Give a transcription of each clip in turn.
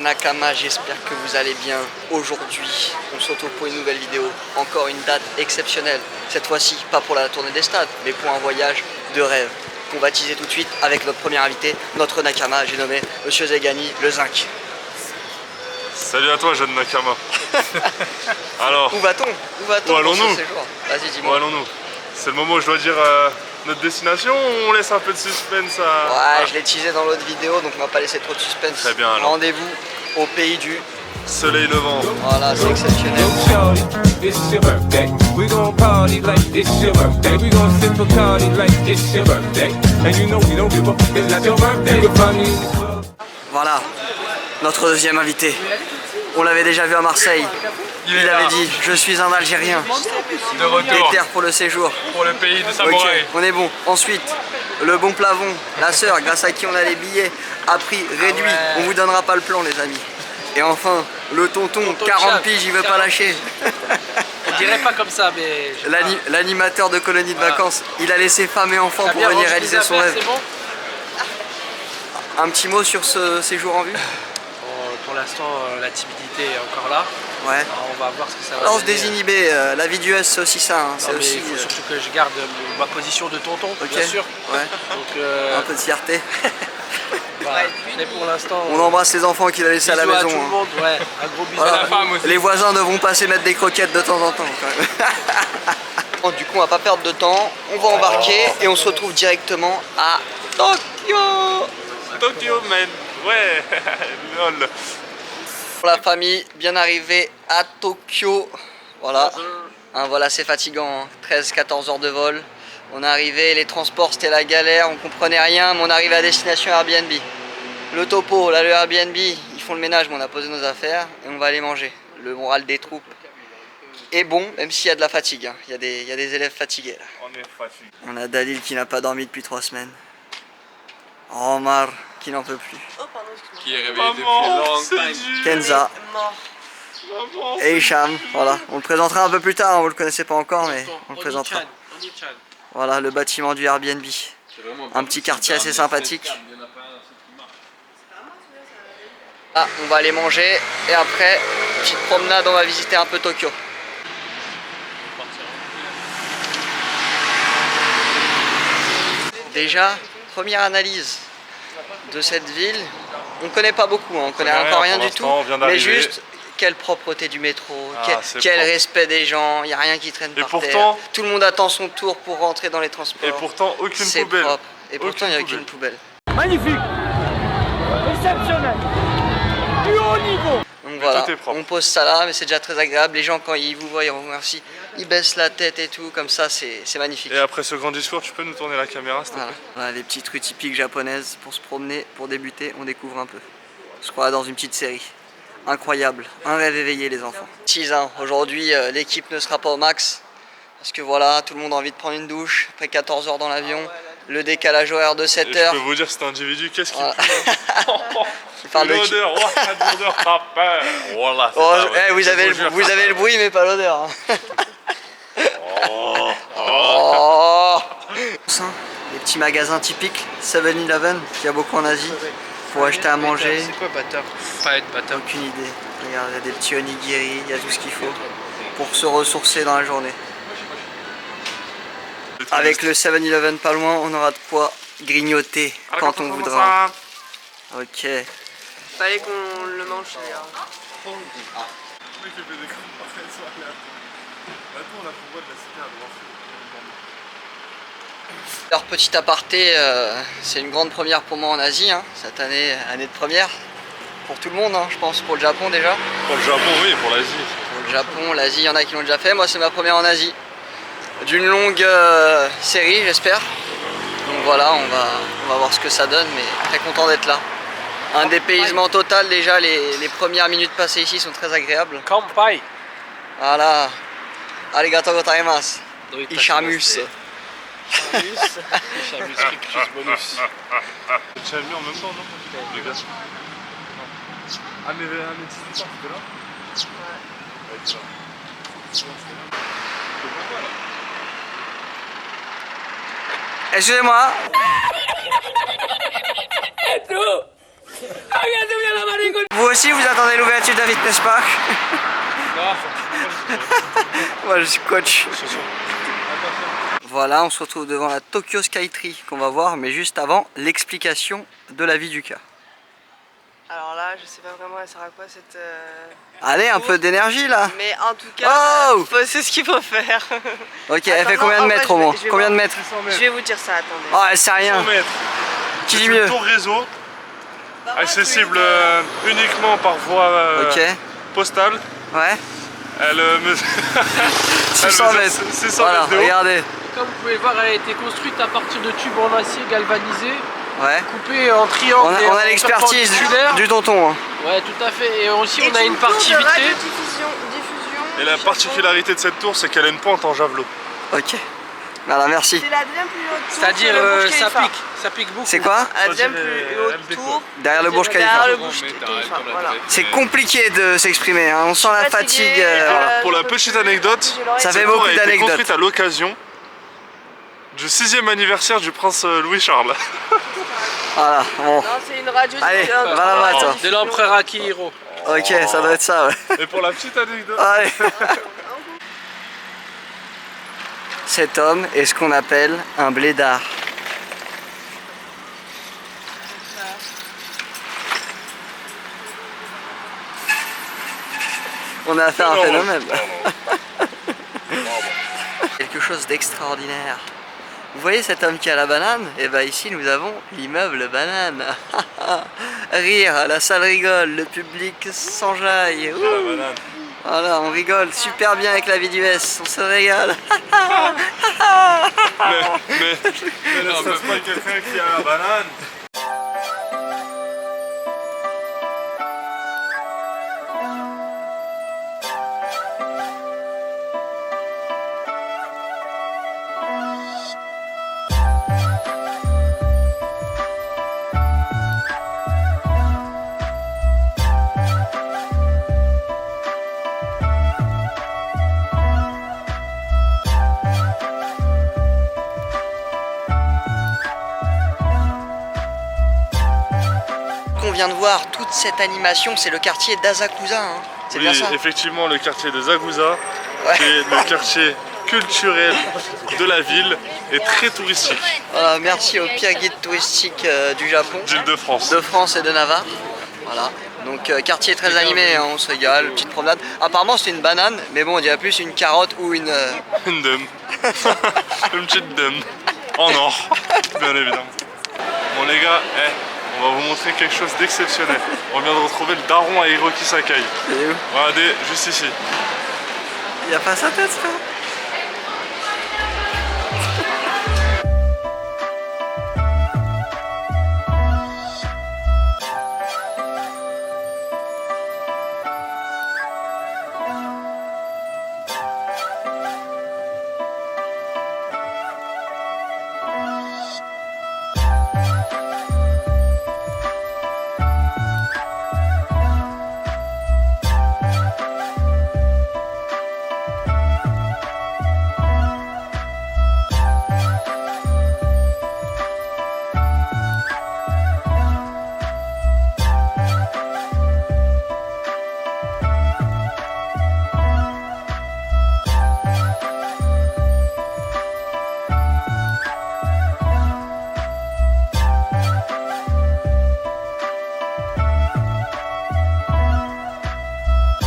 Nakama, j'espère que vous allez bien. Aujourd'hui, on se retrouve pour une nouvelle vidéo. Encore une date exceptionnelle. Cette fois-ci, pas pour la tournée des stades, mais pour un voyage de rêve. Qu'on va teaser tout de suite avec notre premier invité, notre Nakama, j'ai nommé Monsieur Zegani, le Zinc. Salut à toi, jeune Nakama. Alors, où va-t-on? Où allons-nous? Vas-y, dis-moi. Où allons-nous? C'est le moment où je dois dire notre destination ou on laisse un peu de suspense à... Ouais, je l'ai teasé dans l'autre vidéo, donc on va pas laisser trop de suspense. Très bien alors. Rendez-vous au pays du soleil levant. Voilà, c'est exceptionnel. Voilà, notre deuxième invité. On l'avait déjà vu à Marseille. Il avait dit, je suis un Algérien. De retour. Des terres pour le séjour. Pour le pays de samouraï. Okay, on est bon. Ensuite, le bon Plavon, la sœur, grâce à qui on a les billets à prix réduit. Ouais. On vous donnera pas le plan, les amis. Et enfin, le tonton 40 piges, il veut pas lâcher. On dirait pas comme ça, mais... L'animateur de colonie de vacances, il a laissé femme et enfants pour venir réaliser son rêve. Bon, un petit mot sur ce séjour en vue? pour l'instant, la timidité est encore là. Ouais. Alors, on va voir ce que ça va Alors, donner. se désinhiber, la vie du S, c'est aussi ça. Hein. Non, mais il faut surtout que je garde ma position de tonton, bien sûr. Ouais. Donc, un peu de fierté. Voilà. Mais pour l'instant... On embrasse les enfants qu'il a laissés à la maison. À tout le monde, ouais. Un gros bisou voilà. à la femme aussi. Les voisins devront passer mettre des croquettes de temps en temps. Quand même. Bon, du coup, on va pas perdre de temps. On va embarquer et on se retrouve directement à Tokyo. Tokyo, man. Ouais. Lol. Pour la famille, bien arrivé à Tokyo. Voilà. Un vol assez fatigant, 13-14 heures de vol. On est arrivé, les transports c'était la galère, on comprenait rien, mais on est arrivé à destination Airbnb. Le topo, là le Airbnb, ils font le ménage, mais on a posé nos affaires et on va aller manger. Le moral des troupes est bon, même s'il y a de la fatigue. Hein. Il y a des élèves fatigués là. On est fatigué. On a Dalil qui n'a pas dormi depuis 3 semaines. Omar qui n'en peut plus. Qui est réveillé depuis longtemps. Kenza. Et Hicham, voilà. On le présentera un peu plus tard, vous le connaissez pas encore, mais on le présentera. Voilà le bâtiment du Airbnb. Un petit quartier assez sympathique. Ah, on va aller manger et après, petite promenade, on va visiter un peu Tokyo. Déjà, première analyse de cette ville. On ne connaît pas beaucoup, hein. On connaît encore rien du tout, mais juste quelle propreté du métro, quel respect des gens, il n'y a rien qui traîne par terre. Tout le monde attend son tour pour rentrer dans les transports. Et pourtant, aucune poubelle. Propre. Et pourtant, il n'y a aucune poubelle. Magnifique, exceptionnel, du haut niveau. Donc voilà, on pose ça là, mais c'est déjà très agréable. Les gens, quand ils vous voient, ils vous remercient. Ils baissent la tête et tout, comme ça, c'est magnifique. Et après ce grand discours, tu peux nous tourner la caméra, s'il te plaît? Voilà, les petites rues typiques japonaises pour se promener, pour débuter, on découvre un peu. Je crois dans une petite série. Incroyable, un rêve éveillé les enfants. 6 ans, aujourd'hui l'équipe ne sera pas au max. Parce que voilà, tout le monde a envie de prendre une douche, après 14 heures dans l'avion, le décalage horaire de 7 heures. Je peux vous dire, cet individu, qu'est-ce qu'il pue l'odeur, l'odeur, pas peur. Voilà, vous avez le bruit mais pas l'odeur. Hein. Les petits magasins typiques, 7-Eleven, qu'il y a beaucoup en Asie, pour acheter à manger. C'est quoi butter? Pas être butter. Aucune idée. Regarde, il y a des petits onigiri, il y a tout ce qu'il faut pour se ressourcer dans la journée. Avec le 7-Eleven pas loin, on aura de quoi grignoter quand on voudra. Ok. Fallait qu'on le mange, d'ailleurs. Alors petit aparté, c'est une grande première pour moi en Asie, hein. Cette année, année de première. Pour tout le monde, hein, je pense, pour le Japon déjà. Pour le Japon, oui, pour l'Asie. Pour le Japon, l'Asie, il y en a qui l'ont déjà fait. Moi, c'est ma première en Asie. D'une longue série, j'espère. Donc voilà, on va voir ce que ça donne, mais très content d'être là. Un dépaysement total, déjà, les premières minutes passées ici sont très agréables. Kampai. Voilà. Arigatou gozaimasu. Ishamus. Ishamus rictus bonus. Tu as mis en même temps, non? Les gars. Ah, mais 18 ans, c'était là? Ouais. Excusez-moi. Vous aussi, vous attendez l'ouverture d'un fitness park? Moi, je suis coach. Voilà, on se retrouve devant la Tokyo Skytree qu'on va voir, mais juste avant, l'explication de la vie du cas. Alors là, je sais pas vraiment elle sert à quoi cette... Allez, un peu d'énergie là. Mais en tout cas, Oh c'est ce qu'il faut faire. Ok, elle fait combien de mètres au moins? Combien de mètres? Je vais vous dire ça, attendez. Oh, elle sait rien. 100 mètres. Qui dit C'est mieux? une tour réseau, accessible uniquement par voie Ok, postale. ouais. Elle mesure 600 mètres. 600 Voilà, mètres de haut. regardez. Comme vous pouvez le voir, elle a été construite à partir de tubes en acier galvanisés, Ouais. coupés en triangle. On a l'expertise du tonton. Hein. Ouais, tout à fait. Et aussi, Et on a une partie de vitrée. radiodiffusion. Et la particularité de cette tour, c'est qu'elle a une pente en javelot. Ok. Voilà, merci. C'est la deuxième plus haute tour. C'est-à-dire, sur le Burj ça Khalifa. pique. Ça pique beaucoup. C'est quoi? La deuxième Ça, c'est plus haute LB, tour. Derrière le Burj Khalifa. Derrière le Burj Khalifa, voilà. C'est compliqué de s'exprimer, hein. On sent la Fatigué, fatigue. Pour la petite anecdote, Ça fait cette beaucoup tour a été d'anecdotes. construite à l'occasion du 6e anniversaire du prince Louis-Charles. Voilà, bon. Non, c'est une radio. Allez, va là-bas, toi. De l'empereur Akihiro. Ok, ça doit être ça, ouais. Et pour la petite anecdote, Allez. Cet homme est ce qu'on appelle un blédard. On a affaire à un phénomène. Quelque chose d'extraordinaire. Vous voyez cet homme qui a la banane? Et bien ici nous avons l'immeuble banane. Rire, la salle rigole, le public s'enjaille. la banane. Voilà, on rigole super bien avec la vie du S, on se régale. Mais n'est-ce pas quelqu'un qui a la banane? On vient de voir toute cette animation, c'est le quartier d'Asakusa, hein. C'est Oui, bien ça? effectivement, le quartier de Zagusa, Ouais. qui est le quartier culturel de la ville et très touristique Voilà, merci au pire guide touristique du Japon, d'Île-de-France. de France et de Navarre. Voilà, donc quartier très animé, hein, on se régale, petite promenade. Apparemment c'est une banane, mais bon on dirait plus une carotte ou une... Une dame. Une petite dame. En or, bien évidemment. Bon les gars, on va vous montrer quelque chose d'exceptionnel. On vient de retrouver le daron à Hiroki Sakai. Il est où? Regardez, juste ici. Il a pas sa tête, frère.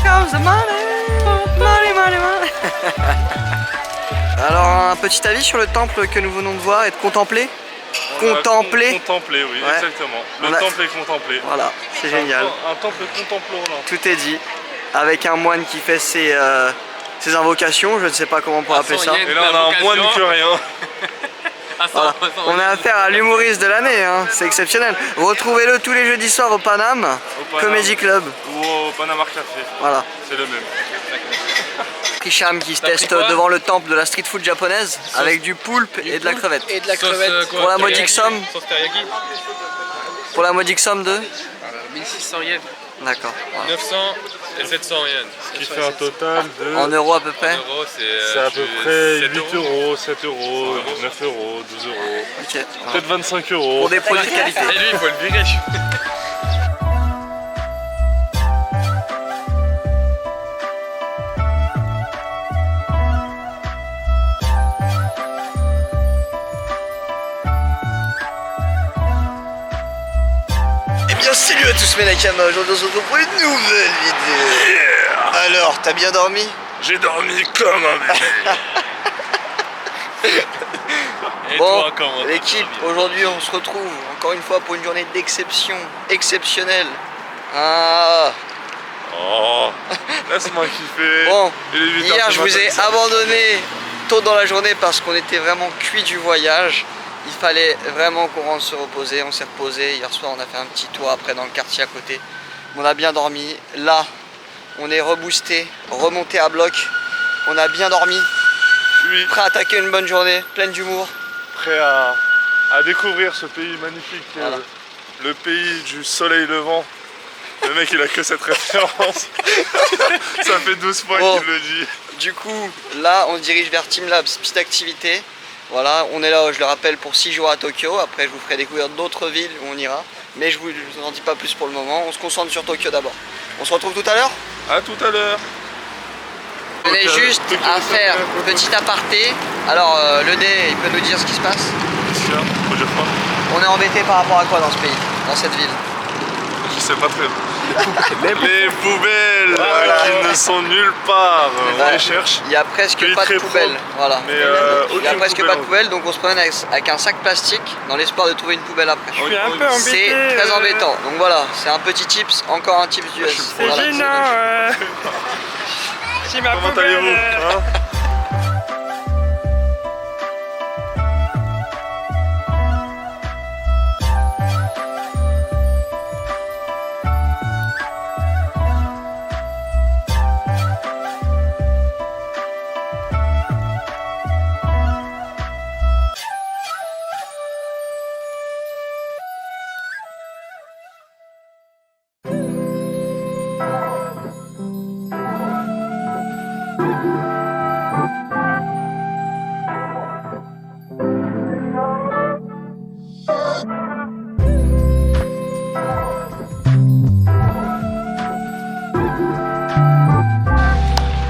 Comes the money, money, money, money. Alors un petit avis sur le temple que nous venons de voir et de contempler. Contempler. Contempler, oui, Ouais. exactement. Le On a- temple est contemplé. Voilà, c'est génial. Un temple contemplant. Tout est dit. Avec un moine qui fait ses invocations, je ne sais pas comment on pourrait appeler ça. Et là, on a un moine que rien. Voilà. On a affaire à l'humoriste de l'année, hein. C'est exceptionnel. Retrouvez-le tous les jeudis soirs au Paname, Paname. Comedy Club. Ou au Panama Café. Voilà. C'est le même. Hicham qui se T'as pris teste quoi devant le temple de la street food japonaise avec du poulpe et de la crevette. Et de la crevette. Pour la modique somme, Sauce teriyaki. pour la modique somme de 1600 yens. D'accord. Voilà. 900 et 700 yens. Ce qui fait un total de... En euros à peu près. En euros, C'est à peu près 7 8 euros, 7 euros, 9 euros, 12 euros, Ok. Voilà. peut-être 25 euros. Pour des produits de qualité. Et lui, il faut le virer. salut à tous mes Nakamas, aujourd'hui on se retrouve pour une nouvelle vidéo. Alors, t'as bien dormi? J'ai dormi comme un bébé. Et Bon, toi, comment l'équipe, aujourd'hui on se retrouve encore une fois pour une journée d'exception, exceptionnelle. Ah. Oh, laisse-moi kiffer. Bon, Il est 8 heures hier ce je vous ai matin. abandonné tôt dans la journée parce qu'on était vraiment cuit du voyage. Il fallait vraiment qu'on rentre se reposer, on s'est reposé. Hier soir on a fait un petit tour après dans le quartier à côté. On a bien dormi. Là, on est reboosté, remonté à bloc. On a bien dormi. Oui, Prêt à attaquer une bonne journée, pleine d'humour. prêt à découvrir ce pays magnifique, Voilà. le pays du soleil levant. Le mec il a que cette référence. Ça fait 12 fois Bon. qu'il le dit. Du coup, là, on se dirige vers Team Labs, piste activité. Voilà, on est là, je le rappelle, pour 6 jours à Tokyo. Après, je vous ferai découvrir d'autres villes où on ira. Mais je vous en dis pas plus pour le moment. On se concentre sur Tokyo d'abord. On se retrouve tout à l'heure. A tout à l'heure. On est juste à faire un petit aparté. Alors, le dé, il peut nous dire ce qui se passe. Tiens, faut dire quoi? On est embêté par rapport à quoi dans ce pays, dans cette ville? Je sais pas très bien. Les poubelles Voilà. qui ne sont nulle part. On Ouais. les cherche. Il y a presque Pays pas de très poubelle. propre, Voilà. Mais Il y a aucune presque poubelle pas de en poubelle, donc on se promène avec un sac plastique dans l'espoir de trouver une poubelle après. Je suis un peu C'est très embêtant. Donc voilà, c'est un petit tips, encore un tips du S. C'est Voilà, C'est ma Comment poubelle. allez-vous hein?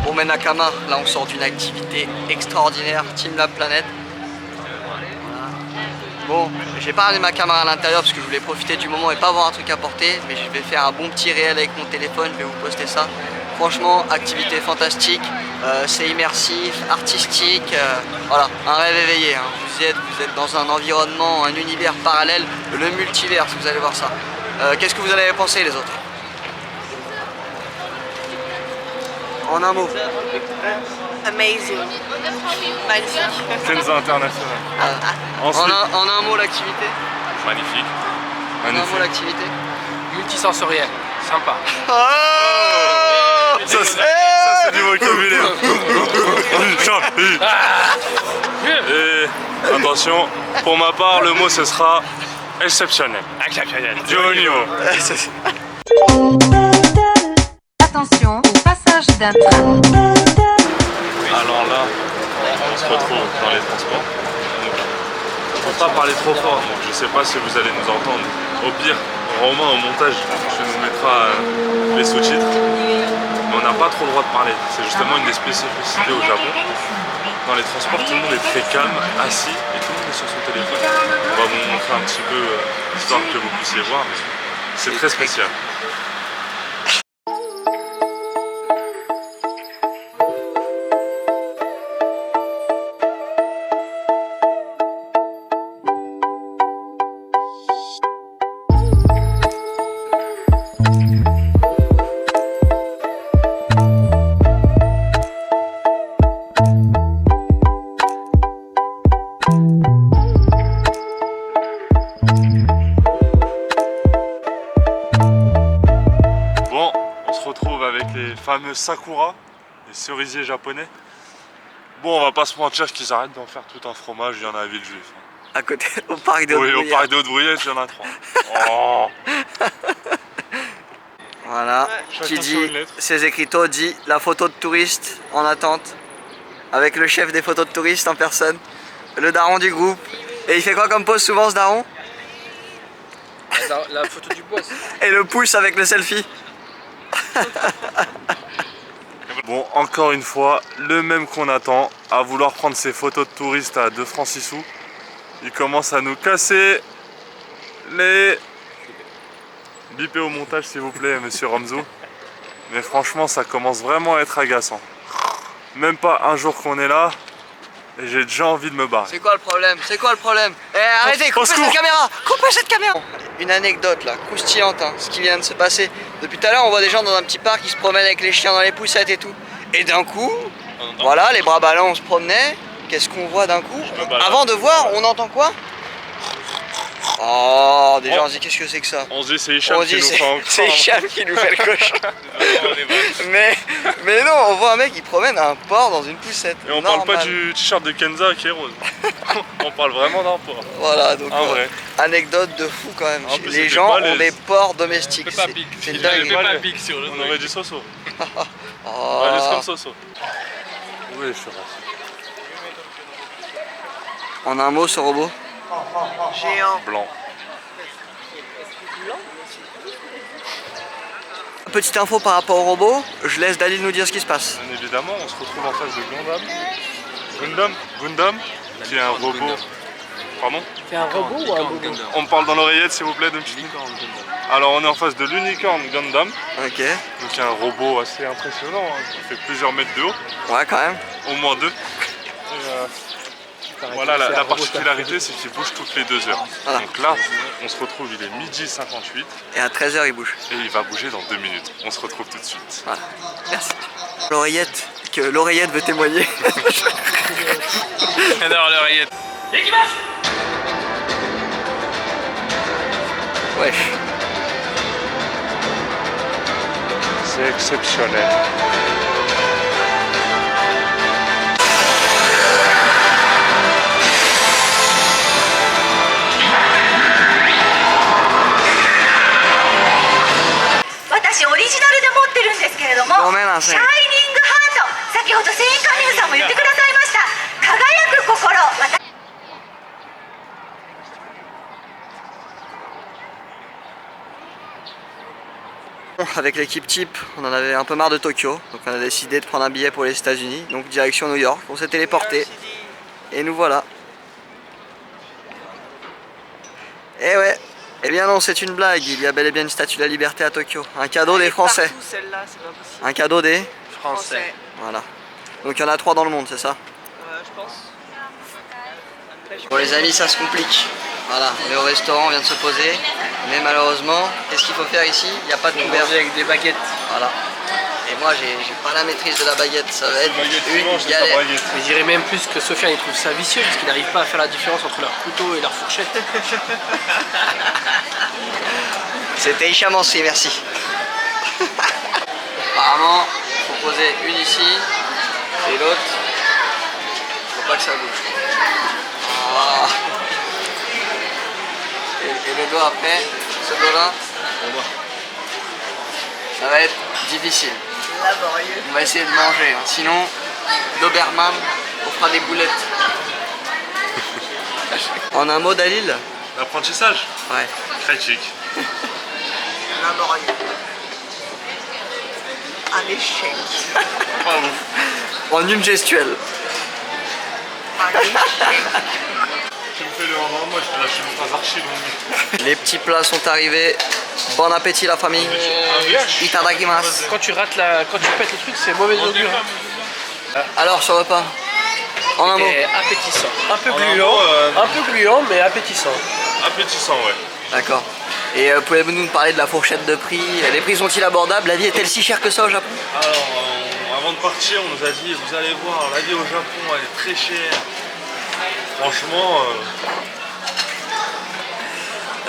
Bon mais Nakama, là on sort d'une activité extraordinaire, Team Lab Planet. Bon, j'ai pas ramené ma caméra à l'intérieur parce que je voulais profiter du moment et pas avoir un truc à porter, mais je vais faire un bon petit réel avec mon téléphone, je vais vous poster ça. Franchement, activité fantastique, c'est immersif, artistique, voilà, un rêve éveillé. Hein. Vous êtes dans un environnement, un univers parallèle, le multivers, vous allez voir ça. Qu'est-ce que vous en avez pensé les autres? En un mot. Amazing. Magnifique. Kenza International. Ensuite, En un mot l'activité. magnifique. En un mot Magnifique. l'activité. Multisensoriel, sympa. Ça, c'est du vocabulaire. Et attention, pour ma part, le mot ce sera exceptionnel. Exceptionnel. Du haut niveau. Attention au passage d'un train. Alors là, on se retrouve dans les transports. Donc, on ne peut pas parler trop fort, donc je sais pas si vous allez nous entendre. Au pire, Romain au montage, tu nous mettras les sous-titres. Mais on n'a pas trop le droit de parler. C'est justement une des spécificités au Japon. Dans les transports, tout le monde est très calme, assis, et tout le monde est sur son téléphone. On va vous montrer un petit peu, histoire que vous puissiez voir. C'est très spécial. Bon, on se retrouve avec les fameux sakura, les cerisiers japonais. Bon, on va pas se mentir qu'ils arrêtent d'en faire tout un fromage, il y en a à Villejuif. À côté, au parc de Oui, au Haute-Bruyère. parc de Haute-Bruyère, il y en a 3. Oh. Voilà, Chacun qui sur dit, une lettre. ses écriteaux dit la photo de touriste en attente. Avec le chef des photos de touristes en personne. Le daron du groupe. Et il fait quoi comme pose souvent ce daron? La photo du boss. Et le pouce avec le selfie. Bon, encore une fois, le même qu'on attend, à vouloir prendre ses photos de touristes à 2 francs 6 sous. Il commence à nous casser les Bipez au montage s'il vous plaît, monsieur Ramzo. Mais franchement, ça commence vraiment à être agaçant. Même pas un jour qu'on est là, et j'ai déjà envie de me barrer. C'est quoi le problème? C'est quoi le problème? Eh, arrêtez, coupez cette caméra! Coupez cette caméra! Une anecdote là, croustillante, hein, ce qui vient de se passer. Depuis tout à l'heure, on voit des gens dans un petit parc qui se promènent avec les chiens dans les poussettes et tout. Et d'un coup, voilà, les bras ballants, on se promenait. Qu'est-ce qu'on voit d'un coup? Avant de voir, on entend quoi? Oh, déjà on se dit qu'est-ce que c'est que ça? On se dit c'est Hicham qui nous fait encore. C'est Hicham qui nous fait le cochon. mais non, on voit un mec qui promène un porc dans une poussette. Et on parle pas du t-shirt de Kenza qui est rose. On parle vraiment d'un porc. Voilà, donc vrai. Anecdote de fou quand même. En plus, Les gens ont des porcs domestiques. C'est Il dingue. avait pas pique sur le On aurait dit Soso. Oh. On va juste comme Soso. Oui, je suis raciste. En un mot, ce robot? Géant. Blanc. Petite info par rapport au robot, je laisse Dalil nous dire ce qui se passe. Bien évidemment, on se retrouve en face de Gundam, qui est un robot. Pardon? C'est un robot ou un robot? On me parle dans l'oreillette s'il vous plaît de petit. Alors on est en face de l'Unicorn Gundam, Ok. donc un robot assez impressionnant, hein, qui fait plusieurs mètres de haut, Ouais, quand même. au moins 2. Voilà, la particularité c'est qu'il bouge toutes les 2 heures. Voilà. Donc là, on se retrouve, il est midi 58 Et à 13h, il bouge. et il va bouger dans 2 minutes. On se retrouve tout de suite. Voilà. Merci. L'oreillette veut témoigner. J'adore l'oreillette. Wesh. C'est exceptionnel. Emmène un 5. シャイニングハート、先ほど船員加入さんも言ってくださいました。輝く心。Avec l'équipe type, on en avait un peu marre de Tokyo, donc on a décidé de prendre un billet pour les États-Unis, donc direction New York. On s'est téléporté et nous voilà. Et ouais, eh bien non, c'est une blague, il y a bel et bien une statue de la liberté à Tokyo. Un cadeau des Français. Partout, celle-là, c'est pas possible. Un cadeau des... Français. Voilà. Donc il y en a 3 dans le monde, c'est ça? Je pense. Bon les amis, ça se complique. Voilà, on est au restaurant, on vient de se poser. Mais malheureusement, qu'est-ce qu'il faut faire ici? Il n'y a pas de couvert. Avec des baguettes. Voilà. Et moi j'ai pas la maîtrise de la baguette, ça va être une galère. Mais je dirais même plus que Sofiane il trouve ça vicieux parce qu'il n'arrive pas à faire la différence entre leur couteau et leur fourchette. C'était Hicham aussi, merci. Apparemment, il faut poser une ici et l'autre. Faut pas que ça bouge. Voilà. Et le doigt après, ce doigt-là, ça va être difficile. Laborieux. On va essayer de manger, hein. Sinon, Doberman, on fera des boulettes. En un mot, Dalil? L'apprentissage? Ouais. Critique. Laborieux. Un échec. Pas ouf. En une gestuelle. Un échec. Tu me fais le rendement, moi je te lâche une phrase archi longue. Les petits plats sont arrivés. Bon appétit la famille. Itadakimasu. Quand tu pètes le truc, c'est mauvais augure. Alors ce repas, en un mot. Et appétissant. Un peu En un gluant, mot, un peu gluant, mais appétissant. Appétissant, ouais. D'accord. Et pouvez-vous nous parler de la fourchette de prix? Les prix sont-ils abordables? La vie est-elle si chère que ça au Japon? Alors, avant de partir, on nous a dit, vous allez voir, la vie au Japon, elle est très chère. Franchement,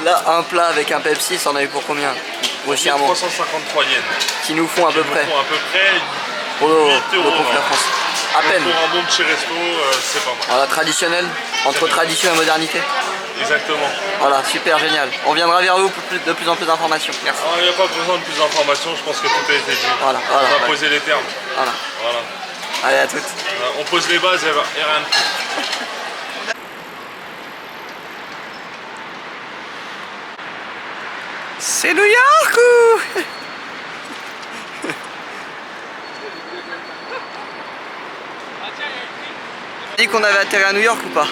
Là, un plat avec un Pepsi, ça en a eu pour combien? Grossièrement. 353 yens. Qui nous font à peu près. Pour à peu près Pour nos 8 euros, confrères hein. français. À Donc, peine. pour un bon petit resto, c'est pas mal. Voilà, traditionnel, entre tradition et modernité. Exactement. Voilà, super génial. On viendra vers vous pour de plus en plus d'informations. Merci. Il n'y a pas besoin de plus d'informations, je pense que tout a été dit. Voilà, On va ouais. poser les termes. Voilà. Voilà. Allez, à toutes. On pose les bases et rien de plus. C'est New York ou... dit qu'on avait atterri à New York ou pas?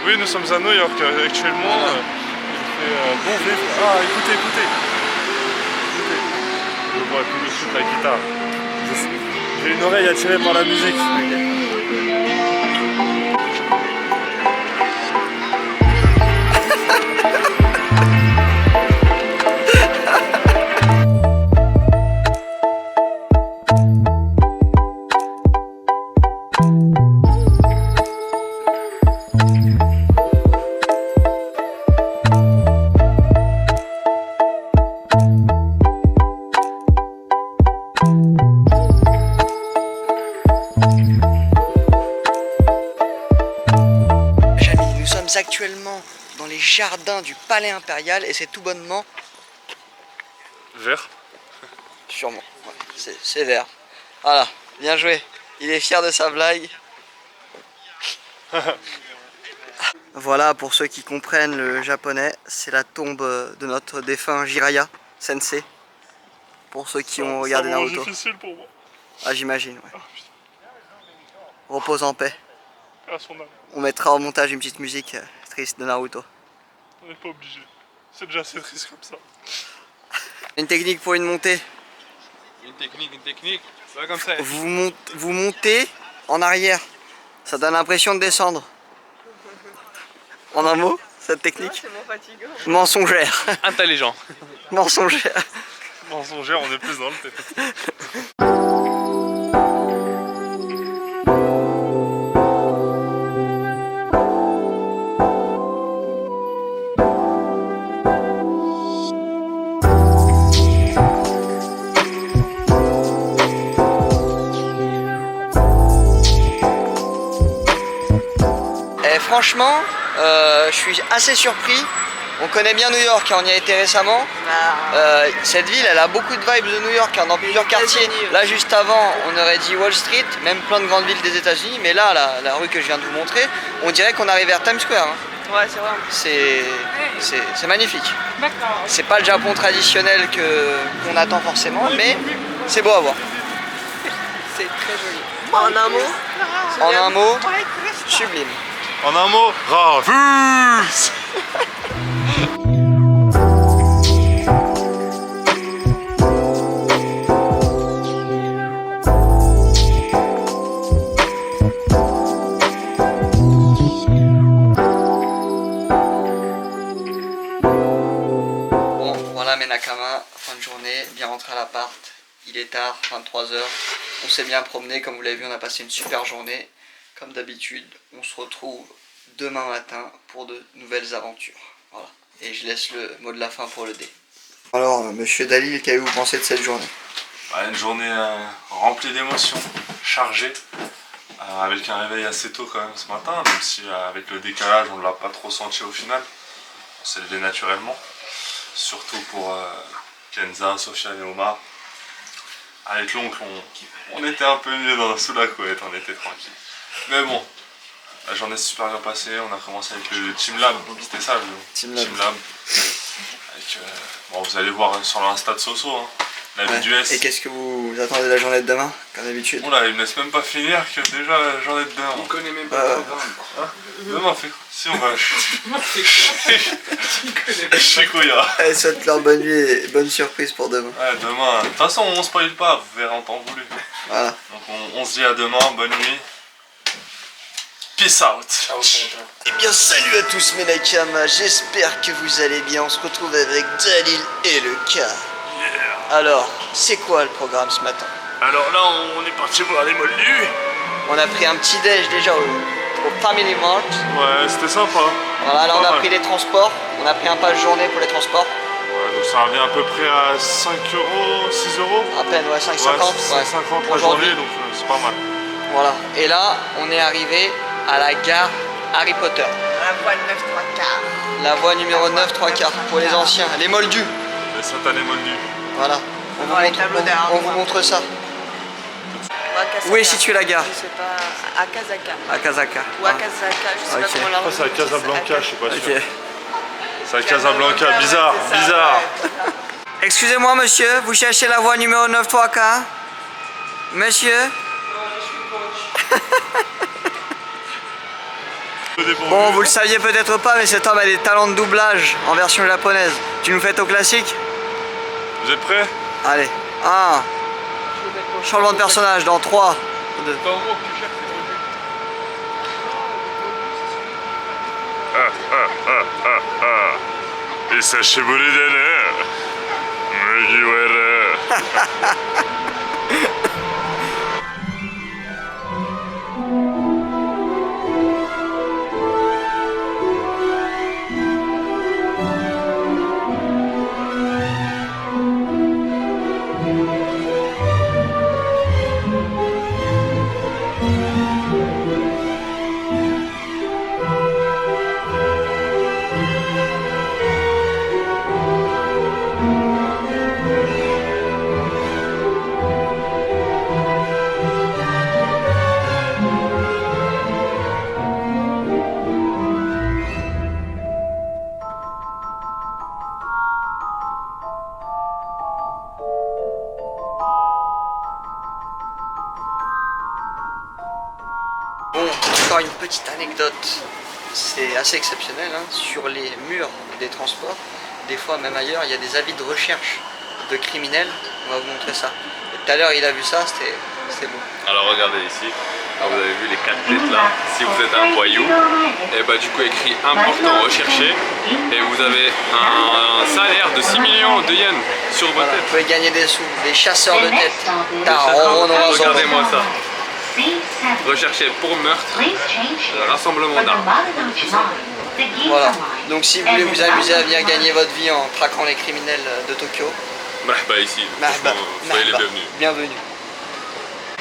Oui, nous sommes à New York actuellement. Il fait bon vivre. Ah, écoutez, écoutez. pour écouter le truc, la guitare. J'ai une oreille attirée par la musique. Actuellement dans les jardins du Palais Impérial et c'est tout bonnement Vert. sûrement, ouais, c'est vert. Voilà, bien joué. Il est fier de sa blague. Voilà, pour ceux qui comprennent le japonais, c'est la tombe de notre défunt Jiraiya Sensei. Pour ceux qui ont regardé Naruto. C'est difficile pour moi. Ah, j'imagine, ouais. Repose en paix. À son âme. On mettra au montage une petite musique triste de Naruto. On n'est pas obligé. C'est déjà assez triste comme ça. Une technique pour une montée. Une technique. Pas comme ça. Vous montez en arrière. Ça donne l'impression de descendre. En un mot, cette technique. C'est mon fatigant. Mensongère. Intelligent. Mensongère. Mensongère, on est plus dans le thème. Et franchement, je suis assez surpris. On connaît bien New York, on y a été récemment. Cette ville, elle a beaucoup de vibes de New York, dans plusieurs quartiers. Là, juste avant, on aurait dit Wall Street, même plein de grandes villes des États-Unis. Mais là, la rue que je viens de vous montrer, on dirait qu'on arrive vers Times Square. Ouais, c'est vrai. C'est magnifique. C'est pas le Japon traditionnel qu'on attend forcément, mais c'est beau à voir. C'est très joli. En un mot. En un mot, sublime. En un mot, Rafus. Bon, voilà mes Nakama, fin de journée, bien rentré à l'appart. Il est tard, 23 h. On s'est bien promené, comme vous l'avez vu, on a passé une super journée. Comme d'habitude, on se retrouve demain matin pour de nouvelles aventures. Voilà. Et je laisse le mot de la fin pour le dé. Alors, monsieur Dalil, qu'avez-vous pensé de cette journée? Une journée remplie d'émotions, chargée, avec un réveil assez tôt quand même ce matin, même si avec le décalage on ne l'a pas trop senti au final. On s'est levé naturellement, surtout pour Kenza, Sofiane et Omar. Avec l'oncle, on était un peu mieux sous la couette, on était tranquille. Mais bon, la journée s'est super bien passée, on a commencé avec le Team Lab, c'était ça le Team Lab. Avec, bon, vous allez voir sur l'Insta de Soso, la vie du S. Et qu'est-ce que vous attendez de la journée de demain, comme d'habitude? Bon là, il me laisse même pas finir que déjà la journée de demain. On connaît même pas le programme. Demain, fait quoi? Si on va... Chikouya. Elle souhaite leur bonne nuit et bonne surprise pour demain. Ouais, demain. De toute façon, on spoil pas, vous verrez en temps voulu. Voilà. Donc on se dit à demain, bonne nuit. Peace out. Eh bien salut à tous mes Nakama, j'espère que vous allez bien. On se retrouve avec Dalil et le K. Alors, c'est quoi le programme ce matin? Alors là, on est parti voir les moldus. On a pris un petit déj déjà au Family Mart. Ouais, c'était sympa. Voilà, là on a Pas pris mal. les transports. On a pris un pass journée pour les transports. Ouais, donc ça revient à peu près à 5 euros, 6 euros. À peine, ouais, 5,50. Ouais, 5,50 la journée, donc c'est pas mal. Voilà. Et là, on est arrivé à la gare Harry Potter. La voie 9 3 quarts. La voie numéro 9 3 quarts pour les anciens, les moldus. Les satanés moldus. Voilà. On vous montre ça. Où est située la gare? Je sais pas, à Kazaka. À Kazaka. Ou à Kazaka, je sais Ok. pas comment la Je crois que c'est à Casablanca, je sais pas sûr. Ok. C'est à Casablanca, bizarre, bizarre. Excusez-moi monsieur, vous cherchez la voie numéro 9 3 quarts? Monsieur? Bon, vous le saviez peut-être pas, mais cet homme a des talents de doublage en version japonaise. Tu nous fais au classique? Vous êtes prêts? Allez. 1. Changement de personnage dans 3, 2. T'as un mot que tu cherches, c'est Et ça chez Bolidane. Bon, encore une petite anecdote, c'est assez exceptionnel, hein. Sur les murs des transports, des fois même ailleurs, il y a des avis de recherche de criminels, on va vous montrer ça. Et tout à l'heure il a vu ça, c'était beau. Alors regardez ici, vous avez vu les 4 têtes là, si vous êtes un voyou, et bah du coup écrit important recherché, et vous avez un salaire de 6 millions de yens sur votre Voilà, tête. vous pouvez gagner des sous, des chasseurs de tête. Regardez-moi ça. Recherché pour meurtre, rassemblement d'armes. Voilà, donc si vous voulez vous amuser à venir gagner votre vie en traquant les criminels de Tokyo, Bah ici, Marhaba, franchement, soyez les marhaba. bienvenus. Bienvenue.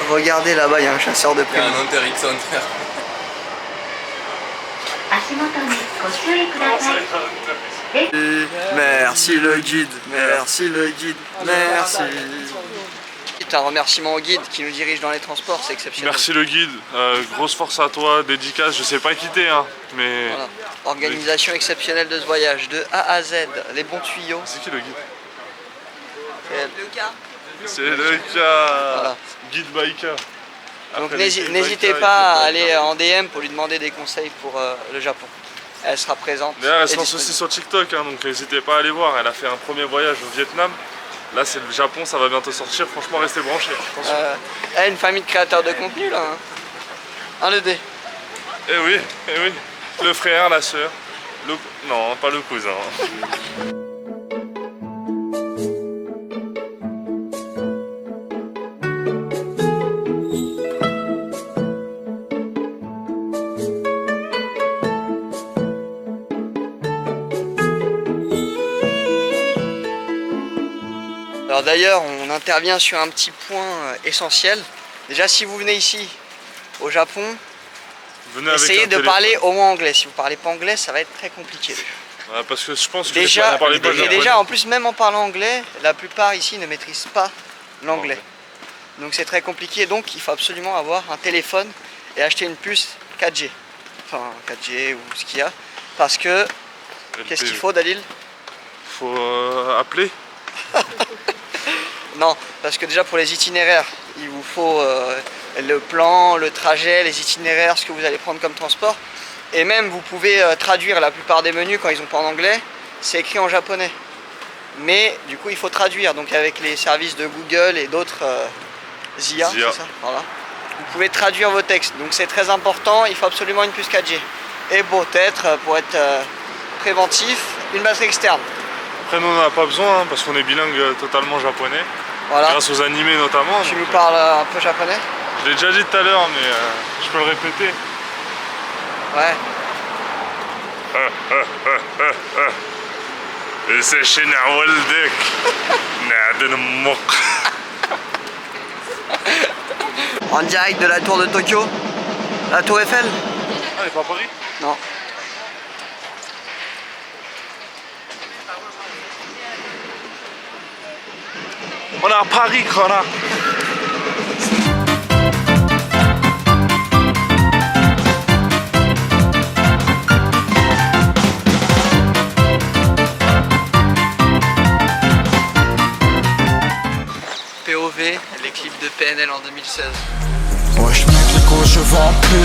Regardez là-bas, il y a un chasseur de Il y a primes. un Interixon, frère. Merci le guide, merci le guide, merci. Un remerciement au guide qui nous dirige dans les transports, c'est exceptionnel. Merci le guide, grosse force à toi, dédicace, je sais pas quitter hein, mais... Voilà. Organisation exceptionnelle de ce voyage, de A à Z, les bons tuyaux. C'est qui le guide? Le cas. C'est le cas. Voilà. Guide Baïka. Donc Après, les guides n'hésitez Baïka, pas à guide aller Baïka. en DM pour lui demander des conseils pour le Japon. Elle sera présente. D'ailleurs, elle et se lance aussi sur TikTok, hein, donc n'hésitez pas à aller voir. Elle a fait un premier voyage au Vietnam. Là, c'est le Japon, ça va bientôt sortir. Franchement, restez branchés. Attention. Elle a une famille de créateurs de contenu là. Hein. Le dé. Eh oui, eh oui. Le frère, la sœur. Non, pas le cousin. Alors d'ailleurs, on intervient sur un petit point essentiel. Déjà, si vous venez ici, au Japon, Venez avec essayez un de téléphone. parler au moins anglais. Si vous parlez pas anglais, ça va être très compliqué. Ouais, parce que je pense que Déjà, on parlait pas et japonais. déjà, en plus, même en parlant anglais, la plupart ici ne maîtrisent pas l'anglais. Donc c'est très compliqué. Donc il faut absolument avoir un téléphone et acheter une puce 4G. Enfin 4G ou ce qu'il y a. Parce que, qu'est-ce qu'il faut, Dalil? Faut appeler. Non, parce que déjà pour les itinéraires, il vous faut le plan, le trajet, les itinéraires, ce que vous allez prendre comme transport. Et même vous pouvez traduire la plupart des menus quand ils ont pas en anglais, c'est écrit en japonais. Mais du coup il faut traduire, donc avec les services de Google et d'autres IA, c'est ça, voilà. Vous pouvez traduire vos textes, donc c'est très important, il faut absolument une puce 4G. Et peut-être, pour être préventif, une batterie externe. Après, nous, on n'en a pas besoin hein, parce qu'on est bilingue totalement japonais. Voilà. Grâce aux animés notamment. Tu donc, nous parles un peu japonais? Je l'ai déjà dit tout à l'heure, mais je peux le répéter. Ouais. Et c'est chez Nawaldek. Nadenmok. En direct de la tour de Tokyo, la tour Eiffel? Ah, elle est pas à Paris? Non. On est à Paris, connard. POV, les clips de PNL en 2016. Wesh mec, les gauches je vends plus.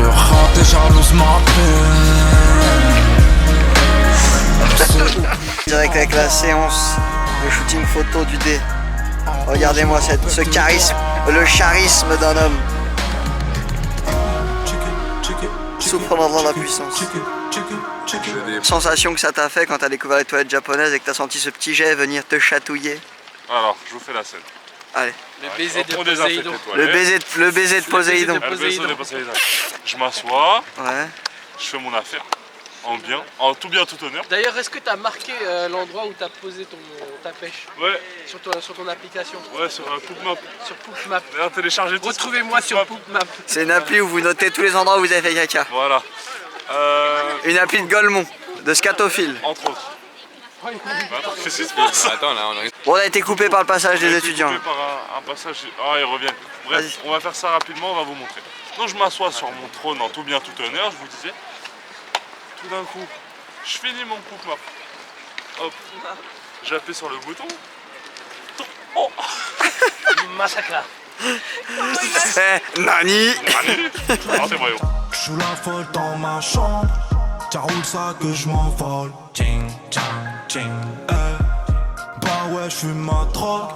Le rat est jalouse m'appelle. Direct avec la séance le shooting photo du dé. Regardez-moi ce charisme, le charisme d'un homme. Souffre la puissance. Sensation que ça t'a fait quand t'as découvert les toilettes japonaises et que t'as senti ce petit jet venir te chatouiller. Alors, je vous fais la scène. Allez. Le baiser de On désinfecte Poséidon. les toilettes. Le baiser de Poséidon. Ah, le baiser de Poséidon. Je m'assois, Ouais. je fais mon affaire. En tout bien, tout honneur. D'ailleurs, est-ce que tu as marqué l'endroit où tu as posé ta pêche Ouais, sur ton application? ouais, sur un Poop Map. Sur Poop Map. D'ailleurs, téléchargez tout. Retrouvez-moi sur Poop Map. C'est une appli où vous notez tous les endroits où vous avez fait caca. Voilà. Une appli de Golemont, de scatophile. Entre autres. Attends, qu'est-ce qui se passe? Attends, là, on a... Bon, on a été coupé par le passage des étudiants. Coupé par un passage. Ah, ils reviennent. Bref, Vas-y. on va faire ça rapidement, on va vous montrer. Donc, je m'assois sur mon trône en tout bien, tout honneur, je vous disais. Tout d'un coup, je finis mon Poop Map. Hop, j'appuie sur le bouton. Oh, Massacre. Nani. alors c'est vrai. Je suis la folle dans ma chambre. Ça roule ça que je m'envole. Ching, chang, ching, Bah ouais, je fume ma drogue.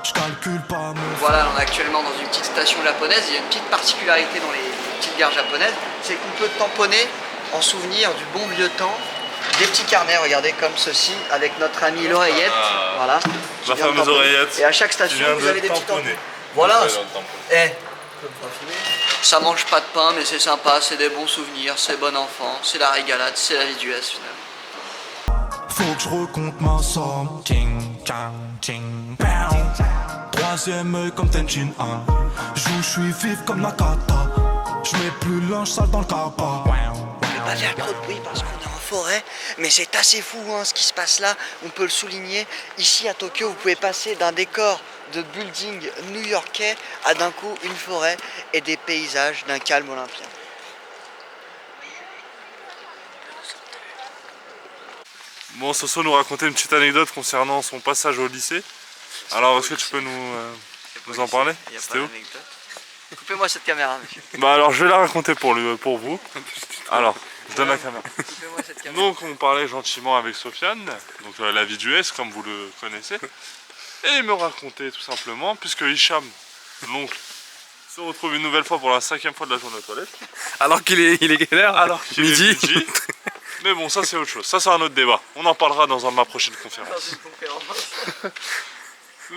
Je calcule pas mon... Voilà, on est actuellement dans une petite station japonaise. Il y a une petite particularité dans les petites gares japonaises, c'est qu'on peut tamponner en souvenir du bon vieux temps des petits carnets, regardez, comme ceci, avec notre ami l'oreillette. Voilà. qui La vient de fameuse tamponner. oreillette. Et à chaque Qui station, vient vous de avez des petits tampons. tamponner. Voilà. Ouais, dans le tampon. Eh, ça mange pas de pain, mais c'est sympa, c'est des bons souvenirs, c'est bon enfant, c'est la régalade, c'est la vie du S finalement. Faut que je recompte ma somme. Ching, chang, ching, pow. Troisième œil comme Tenchin Han. Je suis vif comme Nakata. Je mets plus le linge sale dans le capa. Je vais pas faire trop de bruit parce qu'on est en forêt, mais c'est assez fou hein, ce qui se passe là, on peut le souligner. Ici à Tokyo, vous pouvez passer d'un décor de building new-yorkais à d'un coup une forêt et des paysages d'un calme olympien. Bon, Soso nous racontait une petite anecdote concernant son passage au lycée. Alors, est-ce que tu peux nous en parler? C'était où? Coupez-moi cette caméra, monsieur. Bah alors, je vais la raconter pour vous. Alors, je donne la caméra. Coupez-moi cette caméra. Donc, on parlait gentiment avec Sofiane, donc la vie du S, comme vous le connaissez. Et il me racontait tout simplement, puisque Hicham, l'oncle, se retrouve une nouvelle fois pour la 5e fois de la journée aux toilettes. Alors qu'il est quelle heure? Alors qu'il est midi. Mais bon, ça c'est autre chose, ça c'est un autre débat. On en parlera dans ma prochaine conférence.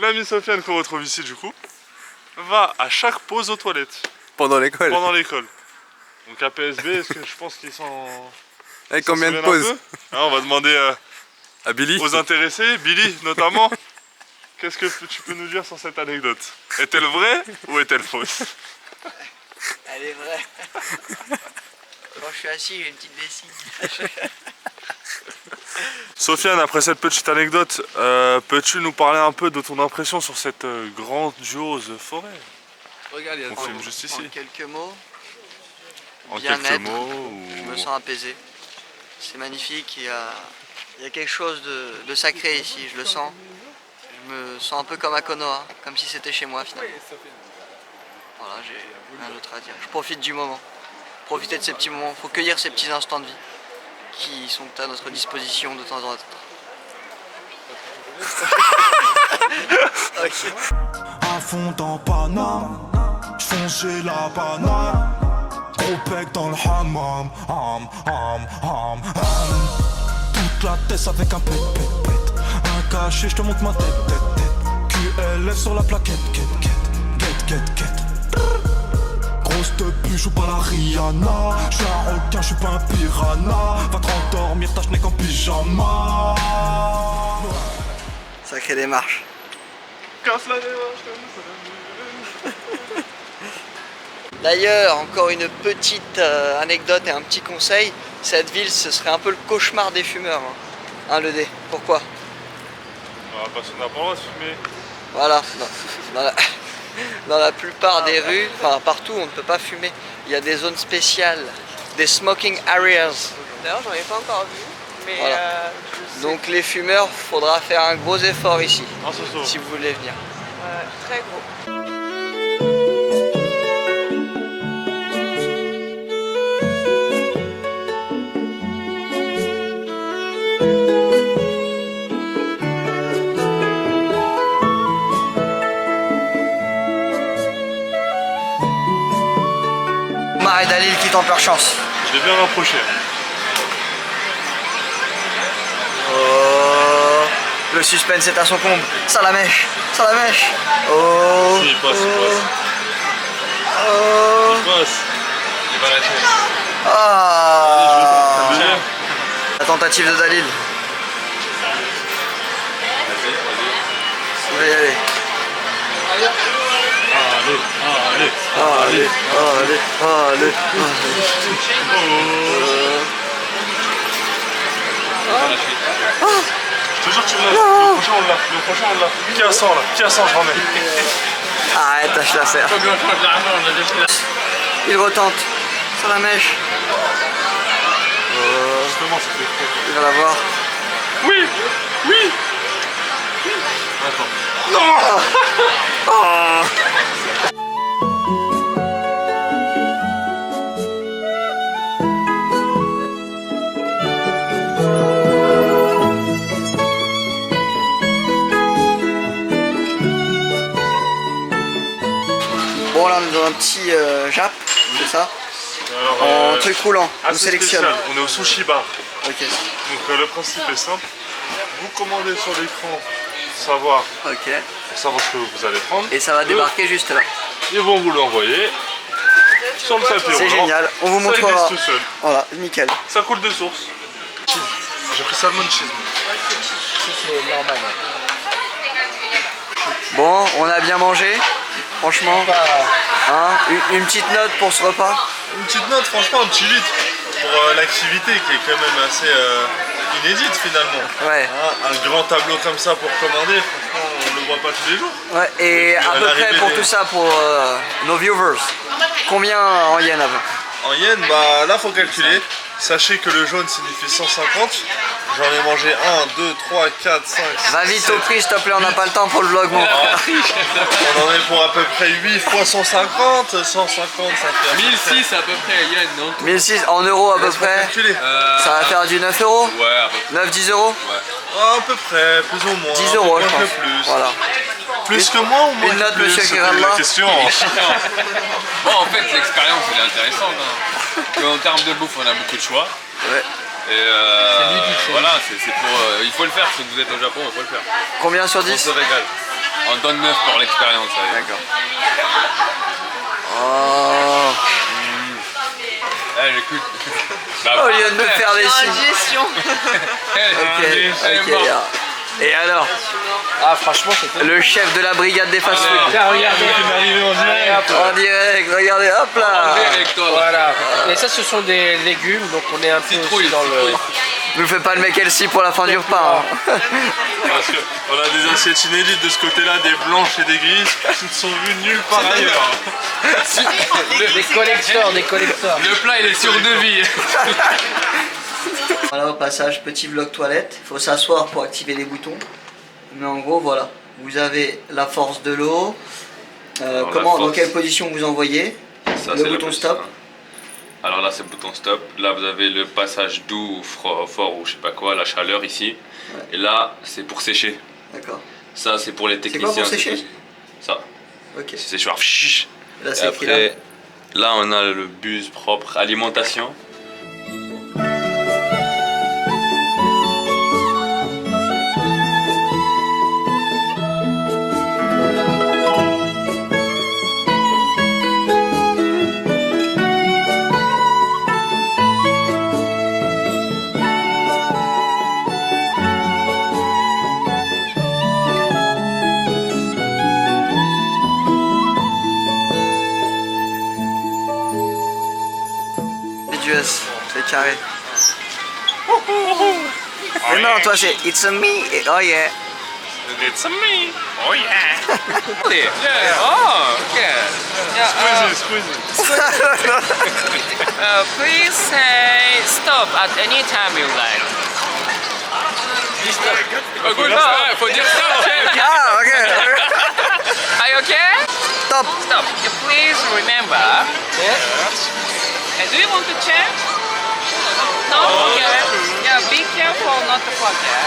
L'ami Sofiane qu'on retrouve ici du coup, va à chaque pause aux toilettes. Pendant l'école. Pendant l'école. Donc à PSB, est-ce que je pense qu'ils sont... Avec combien de pauses? On va demander À Billy. aux intéressés, Billy notamment. Qu'est-ce que tu peux nous dire sur cette anecdote? Est-elle vraie ou est-elle fausse? Elle est vraie. Quand je suis assis, j'ai une petite vessie. Sofiane, après cette petite anecdote, peux-tu nous parler un peu de ton impression sur cette grandiose forêt? Regarde, il y a On filme juste ici. En quelques mots, En bien quelques être, mots je me sens apaisé. C'est magnifique, il y a quelque chose de sacré ici, je le sens. Je me sens un peu comme à Konoha, comme si c'était chez moi finalement. Voilà, j'ai rien d'autre à dire. Je profite du moment. Profiter de ces petits moments. Il faut cueillir ces petits instants de vie qui sont à notre disposition de temps en temps. À fond dans Paname. J'fonce chez la banane. Gros bec dans le hammam. Toute la tête avec un pet. Un cachet, j'te montre ma tête. QLF sur la plaquette. Get. Grosse de plus, j'suis pas la Rihanna. J'suis un requin, j'suis pas un piranha. Va te rendormir, ta n'es qu'en pyjama. Sacrée démarche. Casse la démarche. D'ailleurs, encore une petite anecdote et un petit conseil. Cette ville, ce serait un peu le cauchemar des fumeurs. Hein, le dé. Pourquoi? Parce qu'on n'a pas le droit de fumer. Voilà. Dans la plupart des rues, enfin partout, on ne peut pas fumer. Il y a des zones spéciales, des smoking areas. D'ailleurs, j'en ai pas encore vu, mais Voilà. je sais. Donc les fumeurs, faudra faire un gros effort ici, Un Soso. si vous voulez venir. Très gros. Omar et Dalil qui tentent leur chance. Je l'ai bien rapproché. Oh, le suspense est à son comble. Ça la mèche. Oh. Si, il passe, il passe. Oh. Il passe. Il va lâcher. Ah. La tentative de Dalil. Il va y aller. Allez. Je te jure que tu l'as. Le prochain on l'a. Qui a 100 là? Qui a 100 je remets. Arrête, tâche la serre. Il retente. Ça la mèche. Justement, ça fait trop. Il va la voir. Oui. Attends. Non. Oh. Bon là on est dans un petit Jap, c'est ça? Alors, En truc roulant, on assez sélectionne. spécial. On est au sushi bar. Ok. Donc le principe est simple. Vous commandez sur l'écran pour savoir ce que vous allez prendre. Et ça va débarquer juste là. Ils vont vous l'envoyer sur le tapis roulant. C'est génial, on vous Ça montrera. glisse tout seul. Voilà, nickel. Ça coule de source. J'ai pris salmon cheese. C'est normal. Bon, on a bien mangé, franchement. Hein, une petite note pour ce repas. Une petite note, franchement, un petit 8 pour l'activité qui est quand même assez inédite finalement. Ouais. Hein, un grand tableau comme ça pour commander, franchement, on le voit pas tous les jours. Ouais, et à peu près pour tout ça, pour nos viewers, combien en yens à peu? En yens, bah là faut calculer. Sachez que le jaune signifie 150. J'en ai mangé 1, 2, 3, 4, 5, 6, Va vite 7, au prix, s'il te plaît, on n'a pas le temps pour le vlog. Bon. on en est pour à peu près 8 fois 150. 150, ça fait 1006 à peu près yens, non? 1006 en euros à peu Laisse-moi près. calculer. Ça va faire du 9 euros? Ouais, à peu près. 9-10 euros? À peu près, plus ou moins. 10 euros, je un peu pense. plus. Voilà. Plus que moi ou moins Une que note, plus, monsieur c'était Kirallah. la question. Bon, en fait, l'expérience elle est intéressante. Hein. En termes de bouffe, on a beaucoup de choix. Ouais. Et voilà, c'est pour. Il faut le faire, si vous êtes au Japon, il faut le faire. Combien sur On 10? se régale. On donne 9 pour l'expérience. D'accord. Oh. J'écoute. Au lieu de me faire des signes. Indigestion. Ok. Et alors? Ah, franchement, c'était. Le chef de la brigade des fast-food. Tiens, regardez. En direct, regardez, hop là. Avec toi. Voilà. Et ça, ce sont des légumes, donc on est un peu aussi dans le. Nous fais pas le mec LC pour la fin du repas. Hein. Parce qu'on a des assiettes inédites de ce côté-là, des blanches et des grises qui ne sont vues nulle part ailleurs. Des collecteurs. Le plat, il est sur devis. Voilà, au passage, petit vlog toilette. Il faut s'asseoir pour activer les boutons. Mais en gros, voilà. Vous avez la force de l'eau. Dans quelle position vous envoyez? Ça, le bouton stop. Alors là, c'est le bouton stop. Là, vous avez le passage doux, fort ou je sais pas quoi, la chaleur ici. Ouais. Et là, c'est pour sécher. D'accord. Ça, c'est pour les techniciens. C'est quoi pour sécher? Ça. Ok. C'est séchoir. Là, Et c'est écrit après, là, on a le bus propre alimentation. C'est carré. Mais non, toi c'est It's a me. Oh yeah. It's a me. Oh yeah. Yeah. Oh, okay. Squeeze. Please say stop at any time you like. Oh, good. Faut dire stop, chef. Ah, ok. Are you okay? Stop. Stop. Please remember. Do you want to change? No? Okay. Yeah, be careful not to forget.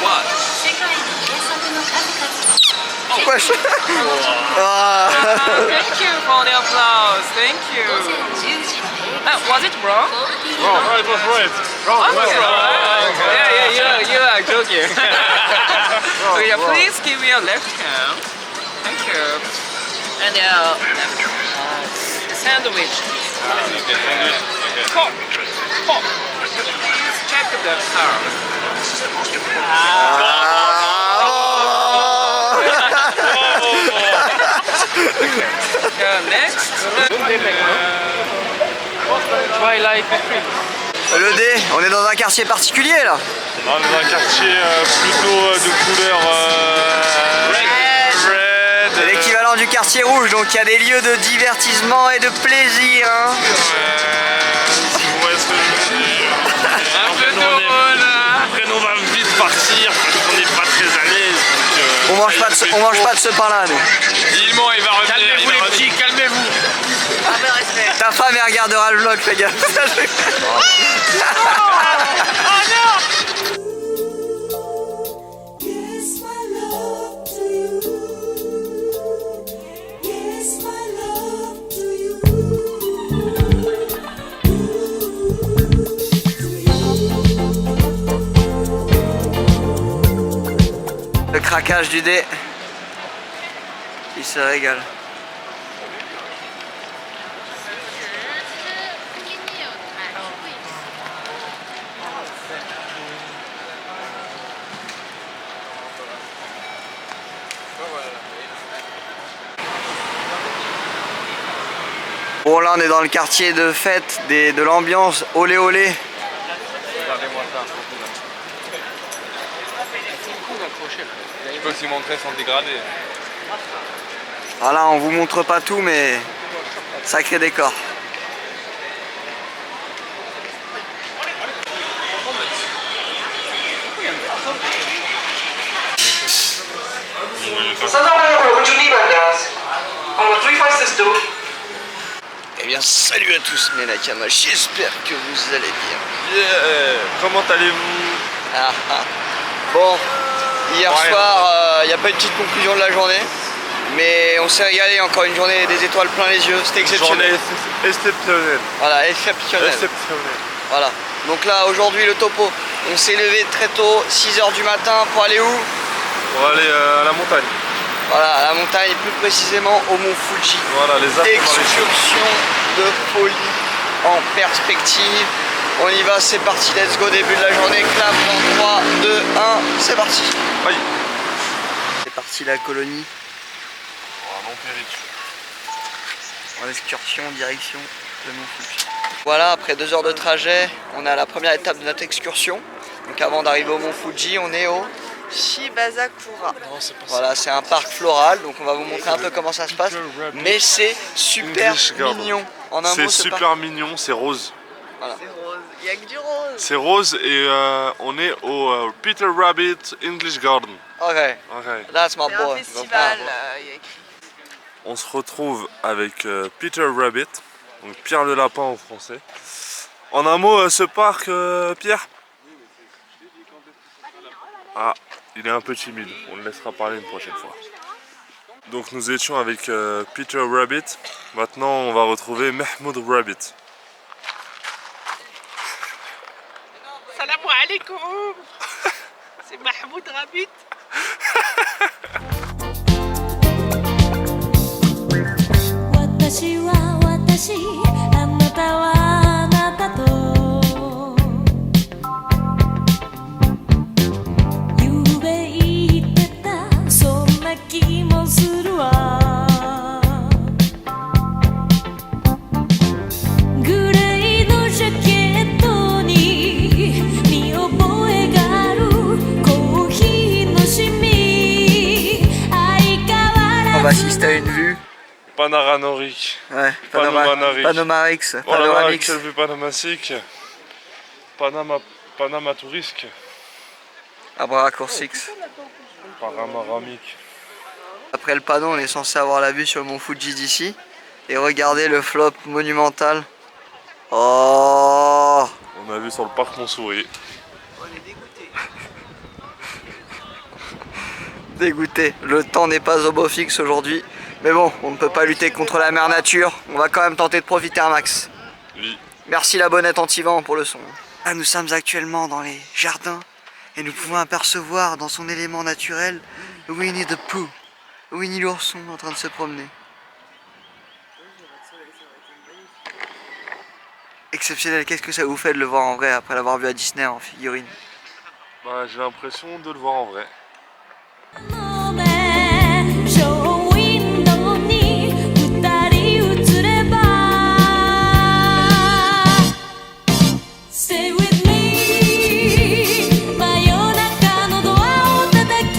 What? Quoi? wesh. Ah. Thank you for the applause. Thank you. Was it wrong? Wrong, it was right. Oh, it was wrong. Yeah, you are joking. So yeah, please give me a left hand. Thank you. And sandwich. Pop. Please check the car. Next. Twilight. Le D, on est dans un quartier particulier là. On est dans un quartier plutôt de couleur red. C'est l'équivalent du quartier rouge, donc il y a des lieux de divertissement et de plaisir. Hein. Si vous voyez ce que je veux dire. Un peu drôle. Après, on va vite partir parce qu'on n'est pas très à l'aise. On mange pas de ce pain là, nous. Dis-moi, il va revenir. Calmez-vous les petits, calmez-vous. Ta femme elle regardera le vlog, fais gaffe. Le craquage du dé, il se régale. Bon là on est dans le quartier de fête, de l'ambiance, olé olé. Je peux aussi montrer son dégradé. Voilà, on vous montre pas tout mais sacré décor. Eh bien salut à tous mes Nakama, j'espère que vous allez bien. Comment allez-vous? Bon, hier soir, il n'y a pas une petite conclusion de la journée, mais on s'est régalé, encore une journée des étoiles plein les yeux, c'était exceptionnel. Journée exceptionnelle. Voilà, exceptionnel. Voilà, donc là aujourd'hui le topo, on s'est levé très tôt, 6 h du matin pour aller où? Pour aller à la montagne. Voilà, à la montagne, plus précisément au mont Fuji. Voilà, les Alpes. Excursion de folie en perspective. On y va, c'est parti, let's go, début de la journée, clap dans 3, 2, 1, c'est parti. Aïe. C'est parti la colonie. Un long périple. En excursion, direction de Mont Fuji. Voilà, après 2 heures de trajet, on est à la première étape de notre excursion. Donc avant d'arriver au Mont Fuji, on est au Shibazakura. Voilà, c'est un parc floral, donc on va vous montrer un peu comment ça se passe. Mais c'est super mignon. En un mot, c'est super mignon, c'est rose. Voilà. C'est rose. Il n'y a que du rose. C'est rose et on est au Peter Rabbit English Garden. Ok, that's my C'est un boy. festival. Il y a écrit. On se retrouve avec Peter Rabbit, donc Pierre le Lapin en français. En un mot, ce parc, Pierre? Ah, il est un peu timide, on le laissera parler une prochaine fois. Donc nous étions avec Peter Rabbit, maintenant on va retrouver Mahmoud Rabbit. Salam alaikum. C'est Mahmoud Rabbit. 私は私、あなたはあなたとゆうべ言ってた、そんな気もするわ。グレーのジャケットに見覚えがある、コーヒーのシミ、相変わらず On va assister à une vue. Panoramique. Ouais, Panoramix. Panoramix. Oh là là, quelle vue panoramique. Panama tourisque. Abracoursix. Panoramique. Après le panneau, on est censé avoir la vue sur le mont Fuji d'ici. Et regardez le flop monumental. Oh! On a vu sur le parc Montsouris. On est dégoûté. Dégoûté. Le temps n'est pas au beau fixe aujourd'hui. Mais bon, on ne peut pas lutter contre la mère nature. On va quand même tenter de profiter un max. Oui. Merci la bonnette anti-vent pour le son. Ah, nous sommes actuellement dans les jardins et nous pouvons apercevoir dans son élément naturel Winnie the Pooh. Winnie l'ourson en train de se promener. Exceptionnel, qu'est-ce que ça vous fait de le voir en vrai après l'avoir vu à Disney en figurine? Bah, j'ai l'impression de le voir en vrai. ショーウィンドウに二人映れば Stay with me 真夜中のドアを叩き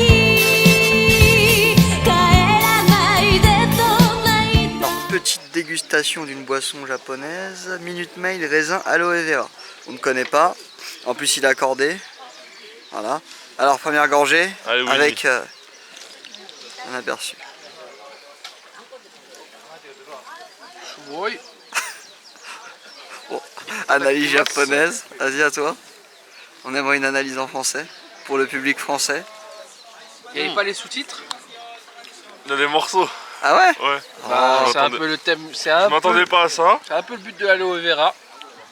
帰らないでと泣いた Alors, petite dégustation d'une boisson japonaise, Minute Maid raisin aloe vera. On ne connaît pas, en plus il est accordé. Voilà. Alors première gorgée, allez, oui, avec un aperçu. Oui. Bon, analyse japonaise, vas-y à toi. On aimerait une analyse en français, pour le public français. Il n'y avait pas les sous-titres? Il y a des morceaux. Ah ouais? Ouais. Bah, Oh, c'est un attendez. peu le thème. Je m'attendais pas à ça. C'est un peu le but de l'aloe vera.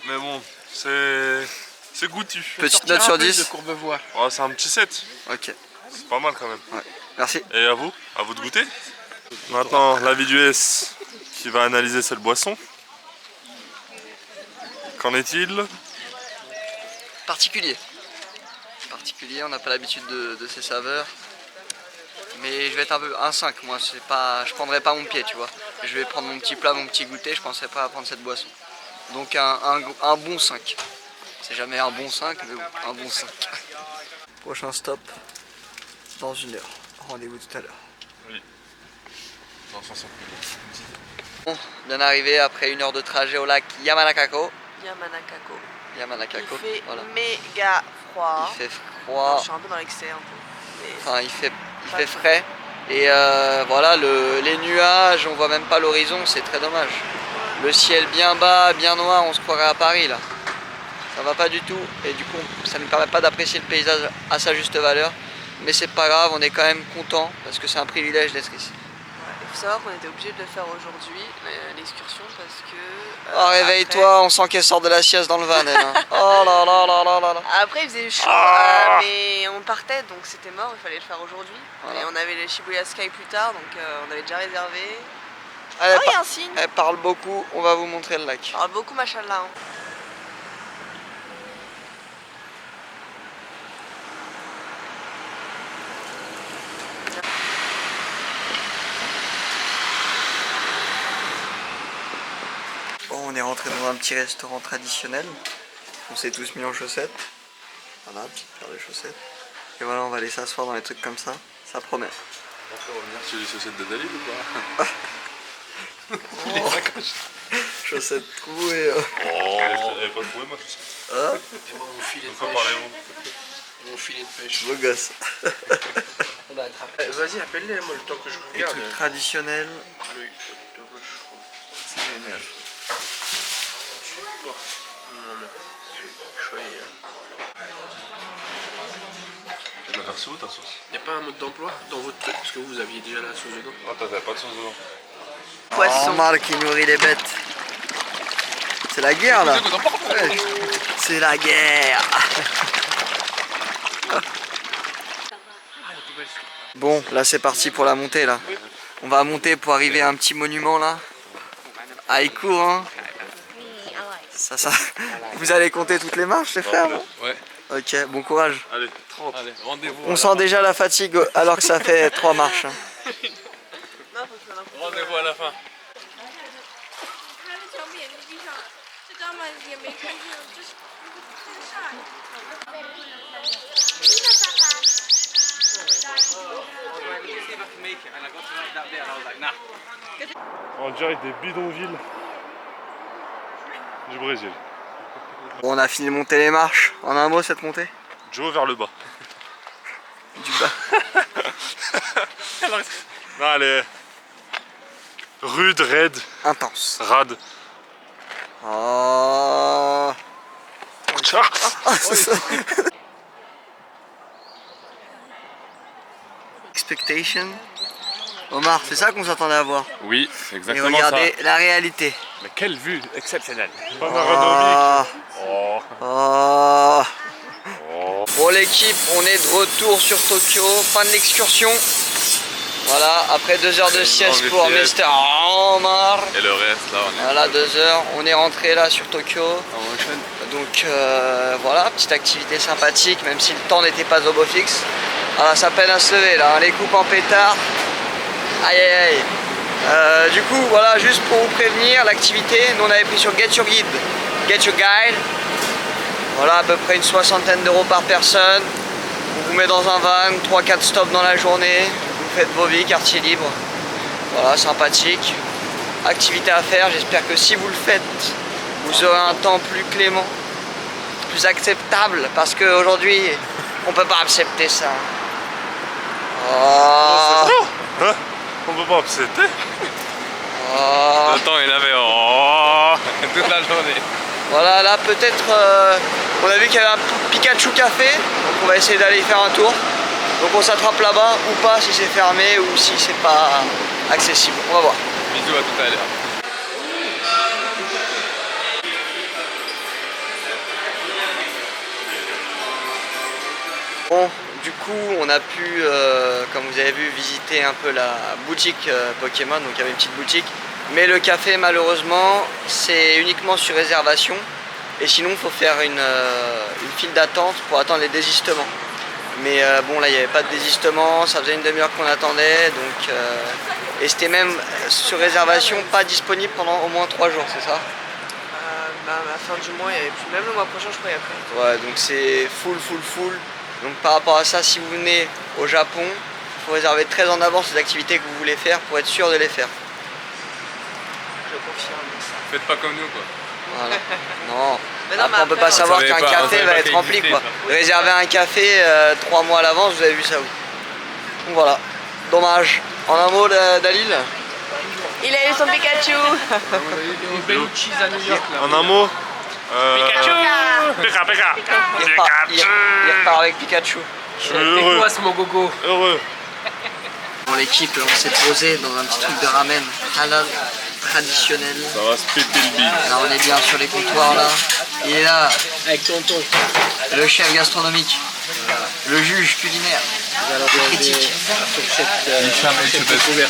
Mais bon, c'est goûtu. Petite note sur 10. De Courbevoie. Oh, c'est un petit 7. Ok. C'est pas mal quand même. Ouais. Merci. Et à vous de goûter. Maintenant, l'avis du S qui va analyser cette boisson. Qu'en est-il? Particulier. Particulier, on n'a pas l'habitude de ces saveurs. Mais je vais être un peu un 5, moi c'est pas. Je prendrai pas mon pied, tu vois. Je vais prendre mon petit plat, mon petit goûter, je pensais pas à prendre cette boisson. Donc un bon 5. C'est jamais un bon 5, mais un bon 5. Prochain stop dans 1 heure. Rendez-vous tout à l'heure. Oui. Dans 60 minutes. Bon, bien arrivé après 1 heure de trajet au lac Yamanakako. Yamanakako. Il fait voilà. méga froid. Il fait froid. Je suis un peu dans l'excès un peu. Mais... Enfin, il fait frais. Et voilà, les nuages, on voit même pas l'horizon, c'est très dommage. Le ciel bien bas, bien noir, on se croirait à Paris là. Ça va pas du tout. Et du coup, ça ne permet pas d'apprécier le paysage à sa juste valeur. Mais c'est pas grave, on est quand même content parce que c'est un privilège d'être ici. Il faut savoir qu'on était obligé de le faire aujourd'hui, l'excursion, parce que... Oh, réveille-toi, on sent qu'elle sort de la sieste dans le van, elle. Hein. Oh là là là là là là. Après, il faisait chaud, mais on partait, donc c'était mort, il fallait le faire aujourd'hui. Voilà. Et on avait le Shibuya Sky plus tard, donc on avait déjà réservé. Allez, il y a un signe. Elle parle beaucoup, on va vous montrer le lac. Elle parle beaucoup, machallah. Hein. Bon, on est rentré dans un petit restaurant traditionnel. On s'est tous mis en chaussettes. Voilà, petite paire de chaussettes. Et voilà, on va aller s'asseoir dans les trucs comme ça. Ça promet. On peut revenir sur les chaussettes de Dalil ou pas? Chaussettes trouées. Oh, elle avait pas trouvé ma chaussette. Ah. Et moi, mon filet de Pourquoi pêche. parlez-vous? Mon filet de pêche. Beau gosse. Vas-y, appelle-les, moi, le temps que je Les regarde. trucs traditionnels. Le- C'est génial. Tu vas faire ça où ta sauce? Il n'y a pas un mode d'emploi dans votre truc? Parce que vous aviez déjà la sauce dedans. Ah, t'avais pas de sauce dedans. Oh, Marc qui nourrit les bêtes. C'est la guerre là. Ouais. C'est la guerre. Bon, là c'est parti pour la montée là. On va monter pour arriver à un petit monument là. Ah, il court hein. Ça. Vous allez compter toutes les marches les frères? Ouais. Ok, bon courage. Allez, 30. Allez, rendez-vous. On sent déjà la fatigue alors que ça fait 3 marches. Hein. Rendez-vous à la fin. On dirait des bidonvilles du Brésil. Bon, on a fini de monter les marches. En un mot, cette montée? Joe vers le bas. Du bas. Non, elle est rude, raide. Intense. Rade. Oh. expectation. Omar, c'est ça qu'on s'attendait à voir. Oui, c'est Et exactement regardez ça. la réalité. Mais quelle vue exceptionnelle. Oh. Oh. Oh. Oh. Bon l'équipe, on est de retour sur Tokyo, fin de l'excursion. Voilà, après 2 heures de sieste pour Mr. Omar. Et le reste là, on est... Voilà, 2 heures, on est rentré là sur Tokyo. Donc voilà, petite activité sympathique, même si le temps n'était pas au beau fixe. Voilà, ça peine à se lever là, hein, les coupes en pétard. Aïe aïe aïe. Du coup, voilà, juste pour vous prévenir, l'activité, nous on avait pris sur Get Your Guide. Get Your Guide. Voilà, à peu près une 60aine d'euros par personne. On vous met dans un van, 3-4 stops dans la journée. Vous faites vos vies, quartier libre. Voilà, sympathique. Activité à faire, j'espère que si vous le faites, vous aurez un temps plus clément, plus acceptable, parce qu'aujourd'hui, on peut pas accepter ça. Oh. Hein? On peut pas accepter. Oh. Le temps il avait toute la journée. Voilà, là peut-être, on a vu qu'il y avait un Pikachu Café, donc on va essayer d'aller y faire un tour. Donc on s'attrape là-bas ou pas, si c'est fermé ou si c'est pas accessible. On va voir. Bisous à tout à l'heure. Bon, du coup, on a pu, comme vous avez vu, visiter un peu la boutique Pokémon. Donc il y avait une petite boutique. Mais le café, malheureusement, c'est uniquement sur réservation. Et sinon, il faut faire une file d'attente pour attendre les désistements. Mais bon, là, il n'y avait pas de désistement. Ça faisait une demi-heure qu'on attendait. Donc, et c'était même sur réservation, pas disponible pendant au moins 3 jours, c'est ça? À la fin du mois, il n'y avait plus. Même le mois prochain, je crois, il y a plus. Ouais, donc c'est full. Donc par rapport à ça, si vous venez au Japon, il faut réserver très en avance les activités que vous voulez faire pour être sûr de les faire. Je confirme ça. Faites pas comme nous quoi. Voilà. Non. Mais non, Après, mais on peut après, pas savoir vous qu'un savez pas, café vous savez va pas être qu'il rempli existe, quoi. ça. Réserver un café 3 mois à l'avance, vous avez vu ça où. Donc voilà. Dommage. En un mot, Dalil? Il a eu son Pikachu. Une belle cheese à New York là. En un mot. Pikachu. Pika. Il repart avec Pikachu. Je suis T'es heureux. quoi ce mon gogo? Heureux. Bon l'équipe, on s'est posé dans un petit truc de ramen halal traditionnel. Ça va se péter le bide. Là on est bien sur les comptoirs là. Il est là, Avec tonton. le chef gastronomique, le juge culinaire, le critique. Hicham Etchebet.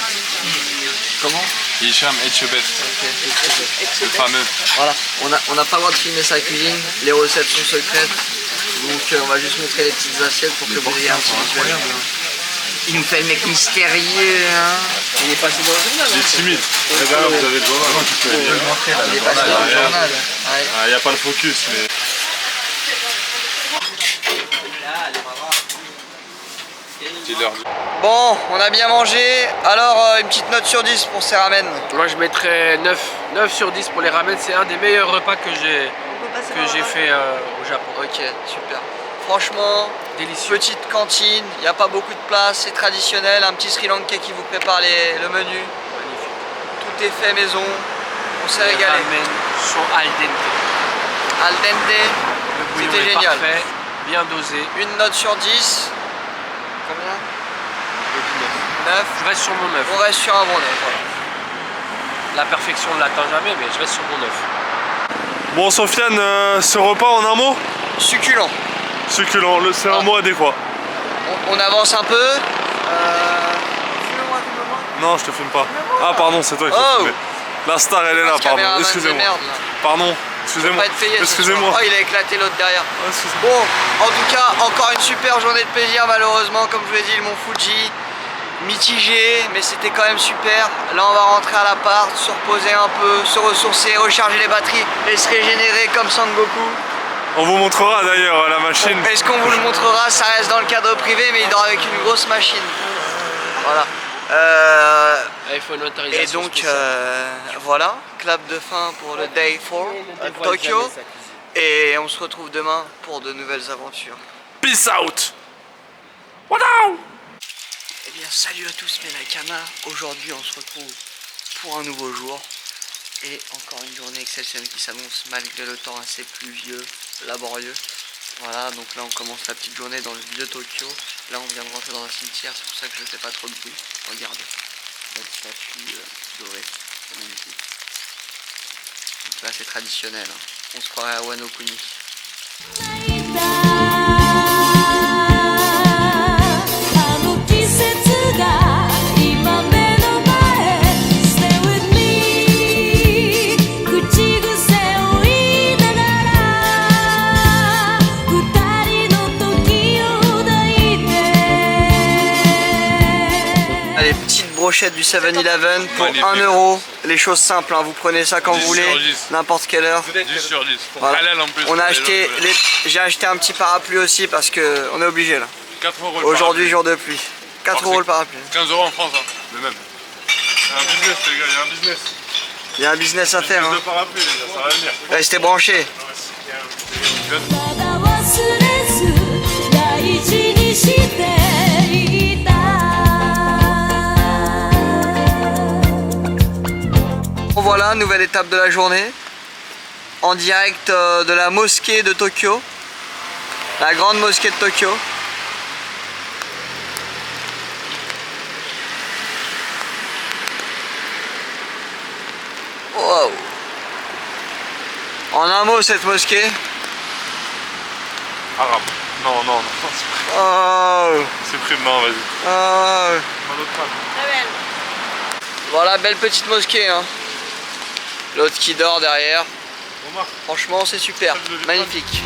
Comment? Hicham Etchebet. Le fameux. Voilà, on n'a pas le droit de filmer sa cuisine, les recettes sont secrètes. Donc on va juste montrer les petites assiettes pour que vous ayez un petit visuel. Il nous fait le mec mystérieux, hein. Il est passé dans le journal. Il est timide. Et derrière, vous avez le journal. Il est passé dans le journal. Ouais. Il n'y a pas le focus, mais. Bon, on a bien mangé. Alors, une petite note sur 10 pour ces ramen. Moi je mettrais 9 sur 10 pour les ramen. C'est un des meilleurs repas que j'ai fait au Japon. Ok, super. Franchement, Délicieux. petite cantine, il n'y a pas beaucoup de place, c'est traditionnel. Un petit Sri Lankais qui vous prépare le menu. Magnifique. Tout est fait maison. On s'est Les régalé. ramen sont al dente. Al dente, Le bouillon c'était est génial. parfait, bien dosé. Une note sur 10. Combien? Je dis 9. 9. Je reste sur mon 9. On reste sur un bon 9. Voilà. La perfection ne l'atteint jamais, mais je reste sur mon 9. Bon, Sofiane, ce repas en un mot? Succulent. Succulent, c'est un mot adéquat. On avance un peu. Non, je te filme pas. Ah, pardon, c'est toi qui Oh. t'as filmé. La star, elle est là, pardon. Caméraman de Excusez-moi. merde, là. Pardon, excusez-moi. Pas être payé, Excusez-moi. Oh, il a éclaté l'autre derrière. Ah, excusez-moi. Bon, en tout cas, encore une super journée de plaisir, malheureusement, comme je vous l'ai dit, le Mont Fuji, mitigé, mais c'était quand même super. Là, on va rentrer à l'appart, se reposer un peu, se ressourcer, recharger les batteries et se régénérer comme Sangoku. On vous montrera d'ailleurs la machine. Est-ce qu'on vous le montrera? Ça reste dans le cadre privé, mais il dort avec une grosse machine. Voilà. Il faut une autorisation Et donc, spéciale. voilà, clap de fin pour le Day 4 à Tokyo. Et on se retrouve demain pour de nouvelles aventures. Peace out. Eh bien, salut à tous mes Nakama. Aujourd'hui, on se retrouve pour un nouveau jour. Et encore une journée exceptionnelle qui s'annonce malgré le temps assez pluvieux, laborieux. Voilà, donc là on commence la petite journée dans le vieux Tokyo. Là on vient de rentrer dans un cimetière, c'est pour ça que je ne fais pas trop de bruit. Regarde, belle statue dorée, c'est magnifique. Donc là c'est traditionnel, hein. On se croirait à Wano Kuni. brochette du 7-Eleven pour 1 €. Les choses simples, hein. Vous prenez ça quand vous voulez, n'importe quelle heure. 10 sur 10. Voilà. Halal en plus. On a acheté, j'ai acheté un petit parapluie aussi parce que on est obligé là. 4 €. Aujourd'hui jour de pluie. 4 € le parapluie. 15 € en France, hein. Le même. Il y a un business les gars, il y a un business. Il y a un business à faire. Hein. De parapluie les gars, ça va venir. Restez branchés. Voilà, nouvelle étape de la journée. En direct de la mosquée de Tokyo. La grande mosquée de Tokyo. Wow. En un mot, cette mosquée. Arabe. Non, non, non. Oh. Supprime, non, vas-y. Oh. Très belle. Voilà, belle petite mosquée. Hein. L'autre qui dort derrière. Franchement, c'est super. Magnifique.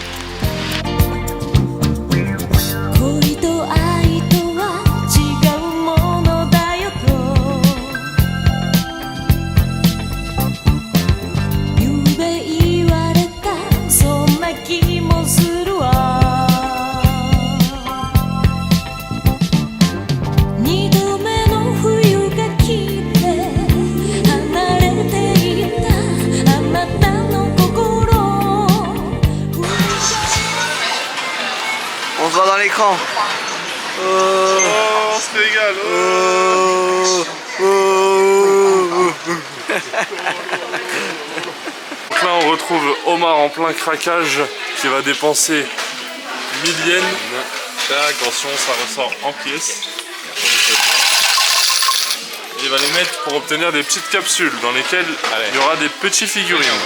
On se voit dans l'écran. Oh, on se régale. Donc là on retrouve Omar en plein craquage qui va dépenser 1000 yens. Attention, ça ressort en pièces. Et il va les mettre pour obtenir des petites capsules dans lesquelles il y aura des petits figurines.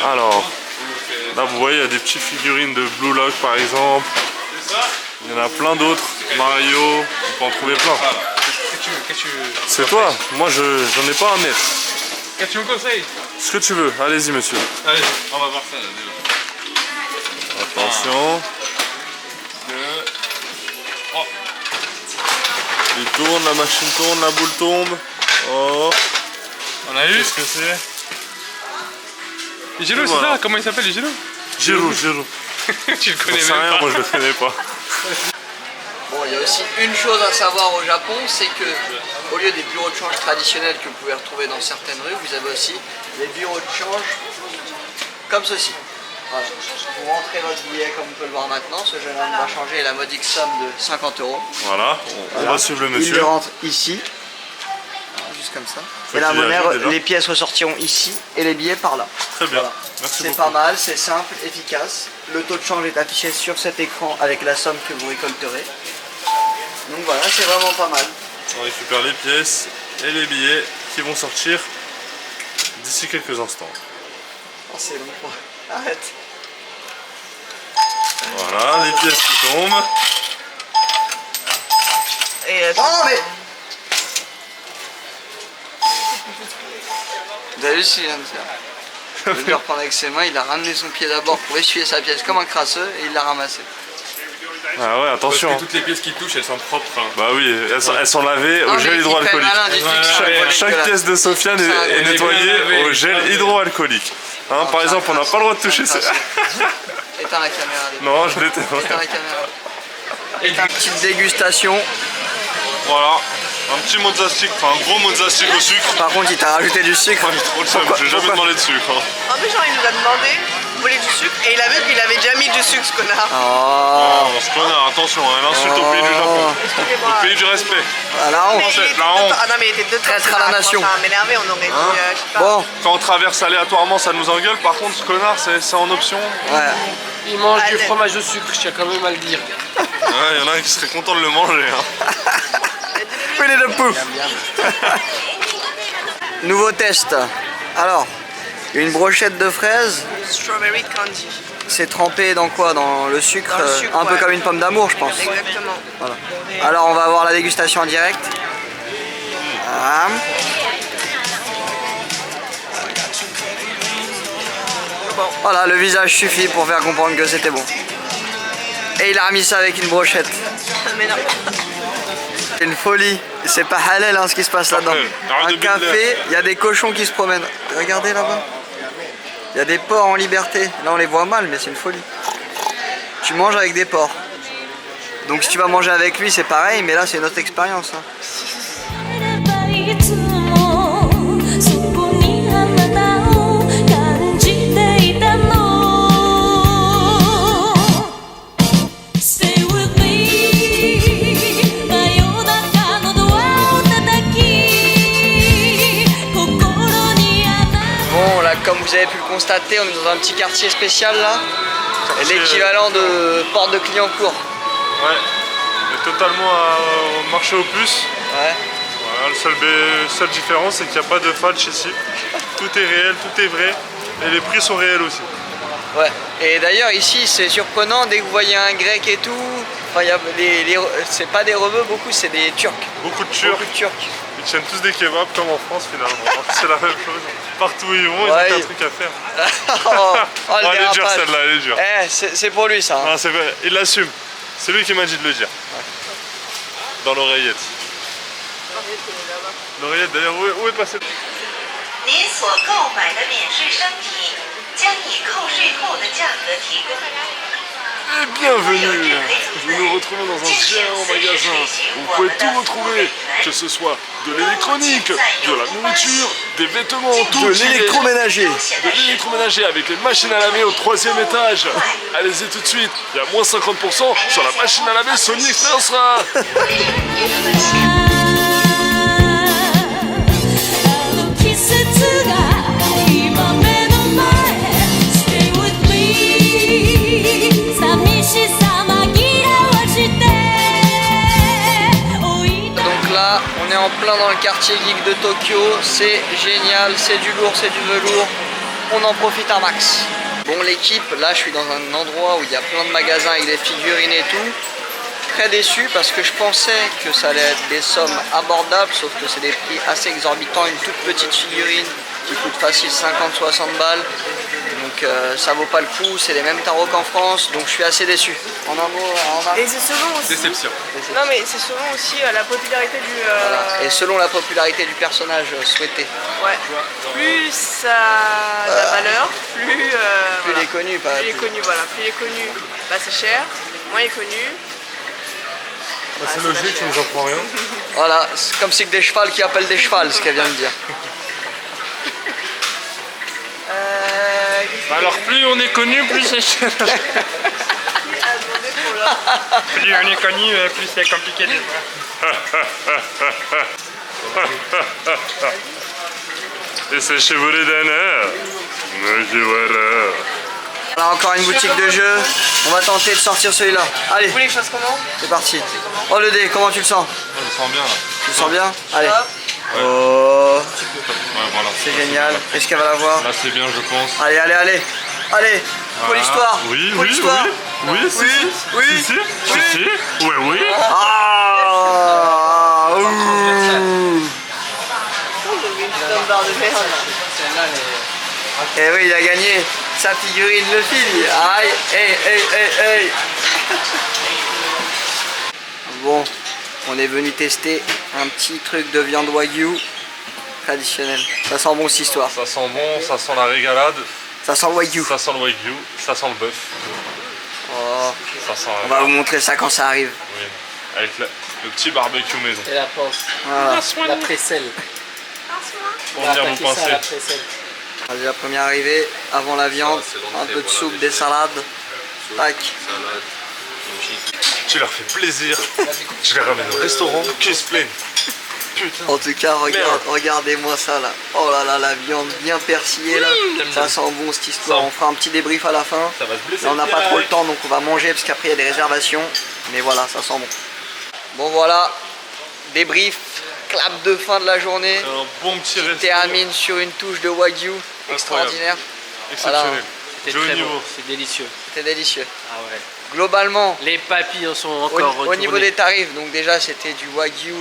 Alors, là vous voyez il y a des petites figurines de Blue Lock par exemple. Il y en a plein d'autres. Mario, on peut en trouver plein. C'est toi, moi j'en ai pas à mettre. Qu'est-ce que tu me conseilles? Ce que tu veux, allez-y monsieur. Allez, on va voir ça là déjà. Attention. 2, 3. Il tourne, la machine tourne, la boule tombe. Oh. On a eu. Qu'est-ce que c'est? Igelo, c'est ça? Comment il s'appelle Igelo? Giro. Tu le connais J'en sais même rien, pas. moi je le connais pas. Bon, il y a aussi une chose à savoir au Japon, c'est que au lieu des bureaux de change traditionnels que vous pouvez retrouver dans certaines rues, vous avez aussi des bureaux de change comme ceci. Voilà. Vous rentrez votre billet comme on peut le voir maintenant, ce jeune homme va changer la modique somme de 50 €. Voilà, on va suivre le monsieur. Il le rentre ici, juste comme ça. Et la monnaie, les pièces ressortiront ici et les billets par là. Très bien, voilà. merci beaucoup. C'est pas mal, c'est simple, efficace. Le taux de change est affiché sur cet écran avec la somme que vous récolterez. Donc voilà, c'est vraiment pas mal. On récupère les pièces et les billets qui vont sortir d'ici quelques instants. Oh, c'est long. Arrête. Voilà, les pièces qui tombent. Et oh mais... Vous avez vu ce qu'il vient de faire? Je vais le reprendre avec ses mains, il a ramené son pied d'abord pour essuyer sa pièce comme un crasseux et il l'a ramassé. Ah ouais, attention. Parce que toutes les pièces qui touchent, elles sont propres. Hein. Bah oui, elles sont lavées au gel hydroalcoolique. Chaque pièce de Sofiane est nettoyée au gel hydroalcoolique. Hein, par exemple, on n'a pas le droit de toucher ça. Éteins la caméra. Non, je l'éteins. Éteins la caméra. Éteins. Petite dégustation. Voilà. Un petit mozzastic, enfin un gros mozzastic au sucre. Par contre, il t'a rajouté du sucre. J'ai trop le seum, j'ai jamais demandé de sucre. Hein. En plus, genre, il nous a demandé, vous voulez du sucre? Et il a vu qu'il avait déjà mis du sucre, ce connard. Oh, ce connard, attention, hein, l'insulte au pays du Japon. Excusez-moi. Au pays du respect. Ah, la honte. La honte. Ah non, mais il était de deux Traître à la nation. Ça m'énerver, on aurait dit, je sais pas. Bon, Quand on traverse aléatoirement, ça nous engueule. Par contre, ce connard, c'est en option. ouais. Il mange du fromage au sucre, je tiens quand même à le dire. Ouais, il y en a un qui serait content de le manger. Hein. Winnie the Pooh. Nouveau test. Alors, une brochette de fraises. Strawberry candy. C'est trempé dans quoi? Dans le sucre, Dans le sucre, un peu ouais. comme une pomme d'amour, je pense. Exactement. Voilà. Alors, on va avoir la dégustation en direct. Voilà. Voilà, le visage suffit pour faire comprendre que c'était bon. Et il a remis ça avec une brochette. Mais non. C'est une folie. C'est pas halal hein, ce qui se passe là-dedans. Un café, il y a des cochons qui se promènent. Regardez là-bas. Il y a des porcs en liberté. Là on les voit mal, mais c'est une folie. Tu manges avec des porcs. Donc si tu vas manger avec lui, c'est pareil, mais là c'est une autre expérience. Hein. Bon, là, comme vous avez pu le constater, on est dans un petit quartier spécial là. L'équivalent de porte de Clignancourt. Ouais, on est totalement au marché aux puces. Ouais. Voilà, la seule différence, c'est qu'il n'y a pas de falche ici. Tout est réel, tout est vrai. Et les prix sont réels aussi. Ouais. Et d'ailleurs, ici, c'est surprenant, dès que vous voyez un grec et tout, enfin, c'est pas des rebeux, beaucoup, c'est des Turcs. Beaucoup de Turcs. Beaucoup de Turcs. Ils tiennent tous des kebabs comme en France finalement. C'est la même chose. Partout où ils vont, ils ont un truc à faire. Oh, le elle est dure dérapage. celle-là, elle est dure. Eh, c'est pour lui ça. Hein. Non, c'est vrai, il l'assume. C'est lui qui m'a dit de le dire. Ouais. Dans l'oreillette. L'oreillette d'ailleurs, où est passé? 您所购买的免税商品将以扣税后的价格提供。 Et bienvenue. Vous nous retrouvez dans un géant magasin où vous pouvez tout retrouver, que ce soit de l'électronique, de la nourriture, des vêtements, tout. De l'électroménager. De l'électroménager avec les machines à laver au 3e étage. Allez-y tout de suite, il y a moins 50% sur la machine à laver Sony Experiencera. Donc là, on est en plein dans le quartier geek de Tokyo. C'est génial, c'est du lourd, c'est du velours. On en profite un max. Bon, l'équipe, là, je suis dans un endroit où il y a plein de magasins avec des figurines et tout. Très déçu parce que je pensais que ça allait être des sommes abordables, sauf que c'est des prix assez exorbitants. Une toute petite figurine qui coûte facile 50-60 balles. Donc ça vaut pas le coup, c'est les mêmes tarots qu'en France, donc je suis assez déçu. En un mot, Et c'est selon aussi. Déception. Non, mais c'est selon aussi la popularité du. Voilà. Et selon la popularité du personnage souhaité. Ouais. Plus ça a de la valeur, plus. Plus Voilà. il est connu, pas Plus il est connu, voilà. Plus il est connu, bah c'est cher. Moins il est connu. C'est logique, tu nous apprends rien. Voilà, c'est comme si que des chevals qui appellent des chevals, ce qu'elle vient de dire. Alors plus on est connu, plus c'est cher. Plus on est connu, plus c'est compliqué de voir. Et c'est chevelé d'un air. Mais voilà. Voilà, encore une boutique de jeux. On va tenter de sortir celui-là. Allez, Vous voulez que je fasse comment? c'est parti. Oh le dé, comment tu le sens? Je le sens bien là. Tu le sens bien? Allez. Hop. Oh, Ouais, voilà. c'est génial. Est-ce qu'elle va l'avoir? Là c'est bien, je pense. Allez, allez, allez. Allez, pour Voilà. l'histoire. Oui, Pour oui, l'histoire. oui. Oui, si, oui, si, si, oui. si, si. Oui, oui. Ah, ouh. Une barre de merde. Et oui, il a gagné sa figurine, le fil. Aïe, hey, hey, hey, hey. Bon, on est venu tester un petit truc de viande wagyu traditionnel. Ça sent bon cette histoire. Ça sent bon, ça sent la régalade. Ça sent le wagyu. Ça sent le wagyu, ça sent le bœuf. Oh, Ça sent on va vous montrer ça quand ça arrive. Oui, avec le petit barbecue maison. Et la pince. Voilà. La précelle. Pour venir vous pincer. Allez, la première arrivée, avant la viande, Ça, c'est l'entrée, un peu de voilà, soupe, des des salades. Tac. Salade, kimchi. Tu leur fais plaisir. Je les ramène au restaurant, qu'ils se plaignent. Putain. En tout cas, regardez-moi ça là. Oh là là, la viande bien persillée là. Ça sent bon cette histoire. On fera un petit débrief à la fin. Ça va se blesser. Là, on n'a pas trop le temps donc on va manger parce qu'après il y a des réservations. Mais voilà, ça sent bon. Bon voilà, débrief, clap de fin de la journée. Un bon petit resto. Termine sur une touche de wagyu extraordinaire. Exceptionnel. Voilà. C'était très bon, c'est délicieux. C'était délicieux. Ah ouais. Globalement, les papilles sont encore au niveau des tarifs, donc déjà c'était du wagyu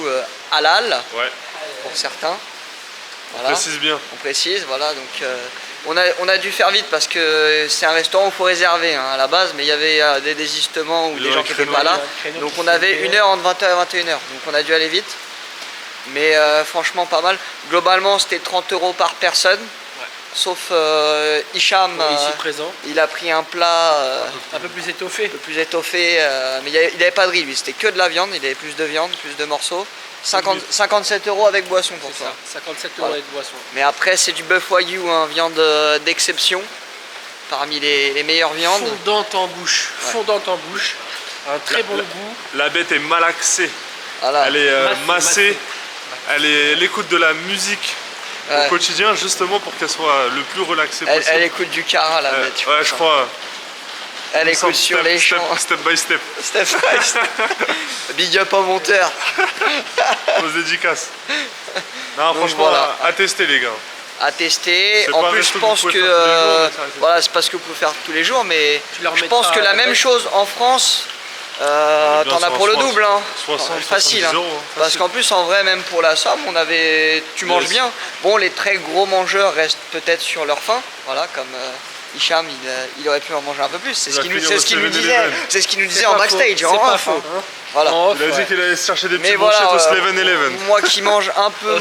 halal pour certains. Voilà. On précise bien. On précise, voilà. Donc on a dû faire vite parce que c'est un restaurant où il faut réserver à la base, mais il y avait des désistements ou des gens qui n'étaient pas là. Donc on avait 1 heure entre 20h et 21h. Donc on a dû aller vite. Mais franchement pas mal. Globalement c'était 30 € par personne. Sauf Hicham, ici présent. Il a pris un plat un peu plus étoffé. Mais il n'avait pas de riz lui, c'était que de la viande, il avait plus de viande, plus de morceaux. 57 € avec boisson pour toi. 57 € avec boisson. Mais après c'est du bœuf wagyu, viande d'exception, parmi les meilleures viandes. Fondante en bouche, un très bon goût. La bête est malaxée, voilà. Elle est massée, elle écoute de la musique. Au quotidien, justement pour qu'elle soit le plus relaxée possible. Elle écoute du Cara la bête. Ouais, je crois. Elle écoute sur les champs. Step by step. Step by step. Big up au monteur. Aux dédicaces. Non, donc franchement, voilà. À tester les gars. À tester. En plus, je pense que voilà, c'est pas ce que vous pouvez faire tous les jours, mais je pense que la même chose en France. T'en as pour le double, 60, facile. €, parce qu'en plus, en vrai, même pour la somme, tu manges bien. Bon, les très gros mangeurs restent peut-être sur leur faim, voilà, comme Hicham, il aurait pu en manger un peu plus. C'est ce qu'il nous disait en backstage, en info. Voilà. Il a dit qu'il allait se chercher des petits brochettes au 7-Eleven. Moi qui mange un peu,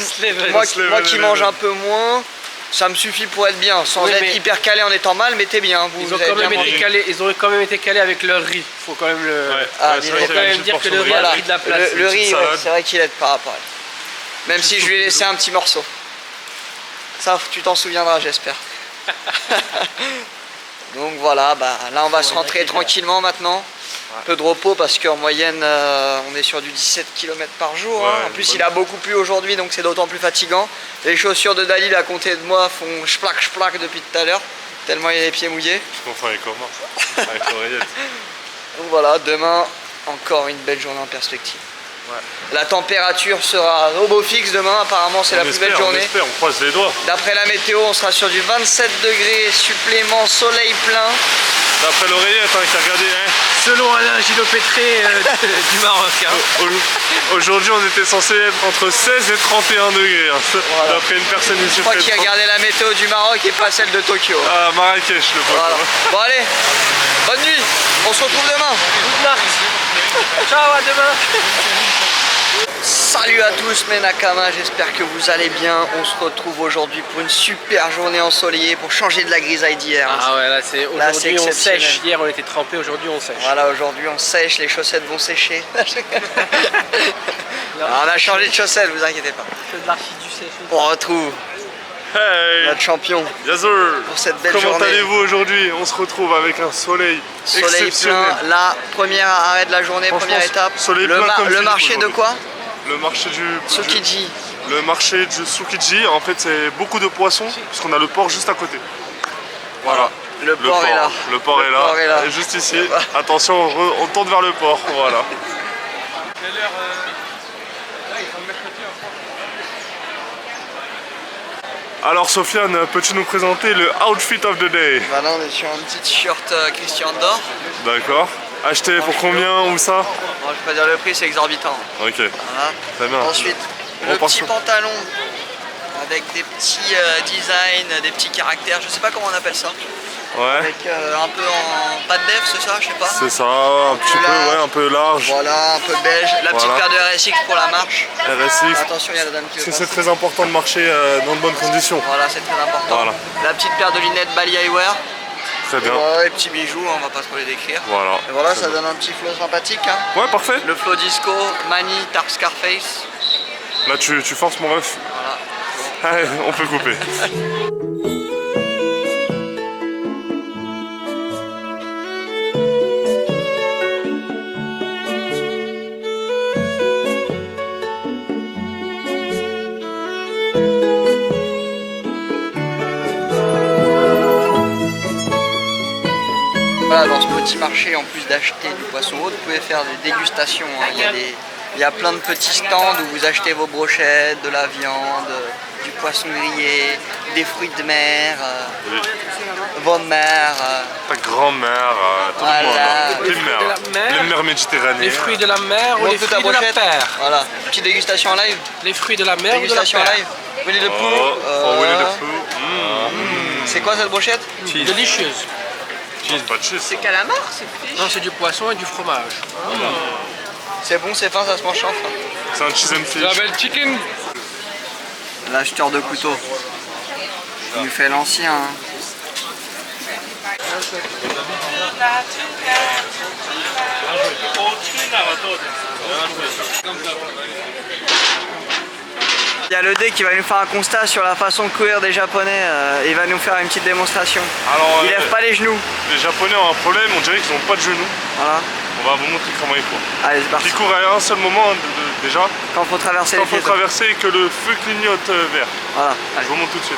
moi qui mange un peu moins. Ça me suffit pour être bien, sans être hyper calé en étant mal, mais t'es bien. Ils ont quand même été calés avec leur riz. Faut quand même faut quand même dire que le riz a pris de la place. Le riz, c'est vrai qu'il aide par rapport à elle. Même si je lui ai laissé un petit morceau. Ça, tu t'en souviendras, j'espère. Donc voilà, là on va se rentrer tranquillement maintenant. Un peu de repos parce qu'en moyenne on est sur du 17 km par jour. En plus il a beaucoup plu aujourd'hui, donc c'est d'autant plus fatigant. Les chaussures de Dalil à côté de moi font splac depuis tout à l'heure, tellement il a les pieds mouillés. Je confonds avec Omar, avec l'oreillette. Donc voilà, demain encore une belle journée en perspective. La température sera au beau fixe demain, apparemment c'est la plus belle journée. On espère, on croise les doigts. D'après la météo, on sera sur du 27 degrés, supplément soleil plein. D'après l'oreillette qui a regardé. Selon Alain Gilopétré du Maroc. Aujourd'hui on était censé être entre 16 et 31 degrés. Voilà. D'après une personne ici. Je crois qu'il a regardé la météo du Maroc et pas celle de Tokyo. Ah, Marrakech le pote. Voilà. Bon allez, bonne nuit, on se retrouve demain. Good night. Ciao, à demain. Salut à tous mes Nakama, j'espère que vous allez bien. On se retrouve aujourd'hui pour une super journée ensoleillée pour changer de la grisaille d'hier. Ah ouais, là c'est aujourd'hui on sèche. Hier on était trempé, aujourd'hui on sèche. Voilà, aujourd'hui on sèche, les chaussettes vont sécher. On a changé de chaussettes, vous inquiétez pas. C'est de l'archi du sèche. On retrouve notre champion pour cette belle journée. Comment allez-vous aujourd'hui? On se retrouve avec un soleil exceptionnel. Plein, la première arrêt de la journée, première étape. Le marché de quoi? Le marché du Tsukiji. Le marché du Tsukiji, en fait c'est beaucoup de poissons puisqu'on a le port juste à côté. Voilà. Le port est là. Le port est là. Et juste ici. Attention, on tourne vers le port. Voilà. Alors Sofiane, peux-tu nous présenter le outfit of the day? Là on est sur un petit t-shirt Christian Dior. D'accord. Acheté pour combien ou ça? Je vais pas dire le prix, c'est exorbitant. Ok. Voilà. Très bien. Ensuite, le petit pantalon avec des petits designs, des petits caractères, je sais pas comment on appelle ça. Ouais. Avec un peu en pas de def, c'est ça, je sais pas. C'est ça, un petit peu, ouais, un peu large. Voilà, un peu beige. La petite paire de RSX pour la marche. RSX. Attention, il y a la dame qui veut c'est très important de marcher dans de bonnes conditions. Voilà, c'est très important. Voilà. La petite paire de lunettes Bali Eyewear. Très bien. Les petits bijoux, on va pas trop les décrire. Voilà. Et voilà, ça donne un petit flow sympathique. Ouais, parfait. Le flow disco, Mani, Tarp Scarface. Là, tu forces mon ref. Voilà. Allez, on peut couper. petit marché, en plus d'acheter du poisson haut, vous pouvez faire des dégustations. Hein. Il y a plein de petits stands où vous achetez vos brochettes, de la viande, du poisson grillé, des fruits de mer, vos mères. Ta grand-mère, tout le monde. Hein. Les mères méditerranéennes. Les fruits de la mer ou les fruits de la terre. Voilà, petite dégustation en live. Les fruits de la mer ou de la Dégustation en terre. live. Winnie the Pooh. Winnie the Pooh. C'est quoi cette brochette? Délicieuse. Pas de cheese. C'est calamar, c'est fish. Non, c'est du poisson et du fromage. C'est bon, c'est fin, ça se mange chauffe. C'est un cheese and fish. La belle chicken. L'acheteur de couteaux. Il nous fait l'ancien. Hein. Il y a le D qui va nous faire un constat sur la façon de courir des Japonais. Il va nous faire une petite démonstration. Alors, il lève pas les genoux. Les Japonais ont un problème, on dirait qu'ils n'ont pas de genoux. Voilà. On va vous montrer comment il court. Allez, c'est parti. Ils courent à un seul moment déjà. Quand il faut traverser Quand les pieds. il faut traverser et que le feu clignote vert. Voilà. Allez. Je vous montre tout de suite.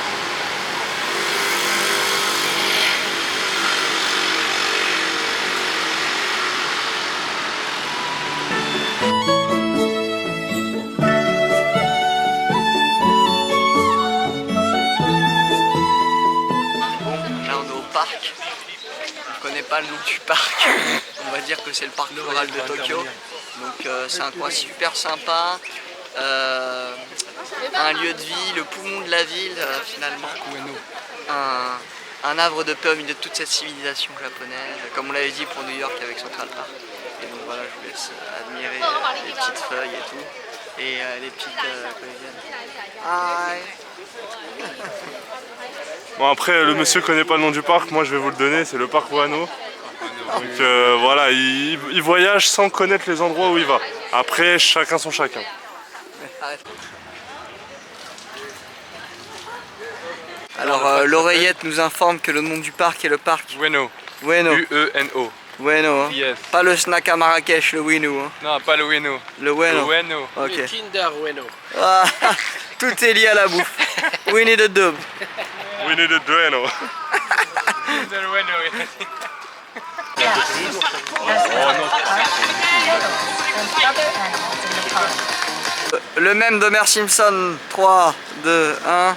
Parc. On ne connaît pas le nom du parc. On va dire que c'est le parc floral de Tokyo. Donc c'est un coin super sympa. Un lieu de vie, le poumon de la ville finalement. Un havre de paix au milieu de toute cette civilisation japonaise. Comme on l'avait dit pour New York avec Central Park. Et donc voilà, je vous laisse admirer les petites feuilles et tout. Et les petites collégiennes. Hi. Bon après le monsieur connaît pas le nom du parc, moi je vais vous le donner, c'est le parc Wano. Donc voilà, il voyage sans connaître les endroits où il va. Après chacun son chacun. Alors l'oreillette nous informe que le nom du parc est le parc Ueno. Ueno. U-E-N-O. Ueno. Hein. Yes. Pas le snack à Marrakech, le Ueno. Hein. Non, pas le Ueno. Le Ueno. Le Ueno. Ok. Le Kinder Ueno. Ah, tout est lié à la bouffe. Winnie the Dub. Winnie the Dueno. Kinder Ueno. Le même d'Homer Simpson. 3, 2, 1.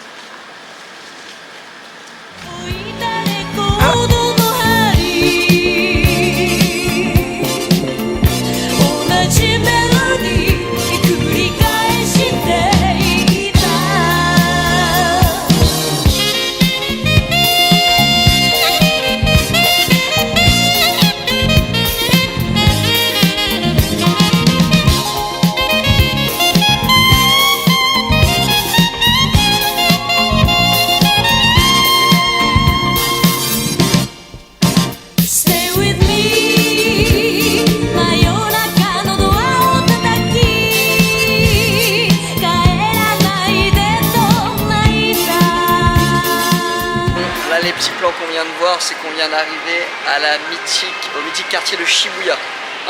Les petits plans qu'on vient de voir, c'est qu'on vient d'arriver à au mythique quartier de Shibuya.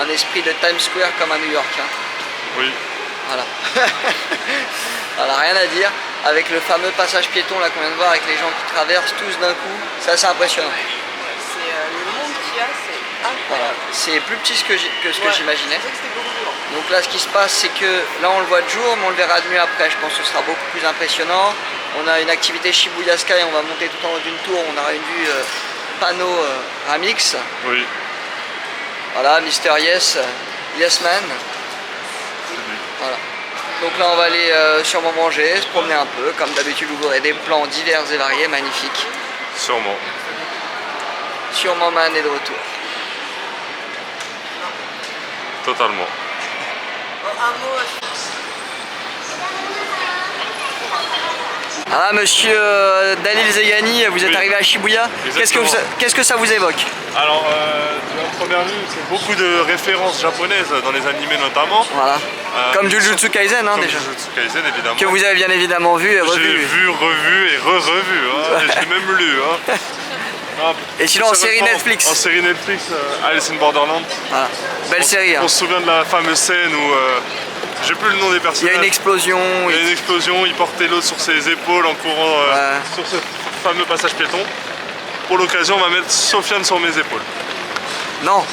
Un esprit de Times Square comme à New York. Hein. Oui. Voilà. Voilà, rien à dire. Avec le fameux passage piéton là qu'on vient de voir, avec les gens qui traversent tous d'un coup, c'est assez impressionnant. C'est le monde qu'il y a, c'est incroyable. Voilà. C'est plus petit que ce que j'imaginais. Donc là, ce qui se passe, c'est que là, on le voit de jour, mais on le verra de nuit après. Je pense que ce sera beaucoup plus impressionnant. On a une activité Shibuya Sky, on va monter tout en haut d'une tour, on aura une vue panneau Ramix. Oui. Voilà, Mr. Yes, Yes Man. Voilà. Donc là, on va aller sûrement manger, se promener un peu. Comme d'habitude, vous aurez des plans divers et variés, magnifiques. Sûrement. Sûrement Man est de retour. Totalement. Un mot. Ah, monsieur Dalil Zegani, vous êtes arrivé à Shibuya. Qu'est-ce que ça vous évoque? Alors, en première vue, c'est beaucoup de références japonaises dans les animés notamment. Voilà. Comme Jujutsu Kaisen, hein, déjà. Jujutsu Kaisen, évidemment. Que vous avez bien évidemment vu et revu. J'ai vu, revu et revu. Hein. J'ai même lu. Hein. Et sinon en série Netflix. En série Netflix, Alice in Borderland. Voilà. Belle série. Hein. On se souvient de la fameuse scène où j'ai plus le nom des personnages. Il y a une explosion. Il y a une explosion, il portait l'autre sur ses épaules en courant sur ce fameux passage piéton. Pour l'occasion, on va mettre Sofiane sur mes épaules. Non.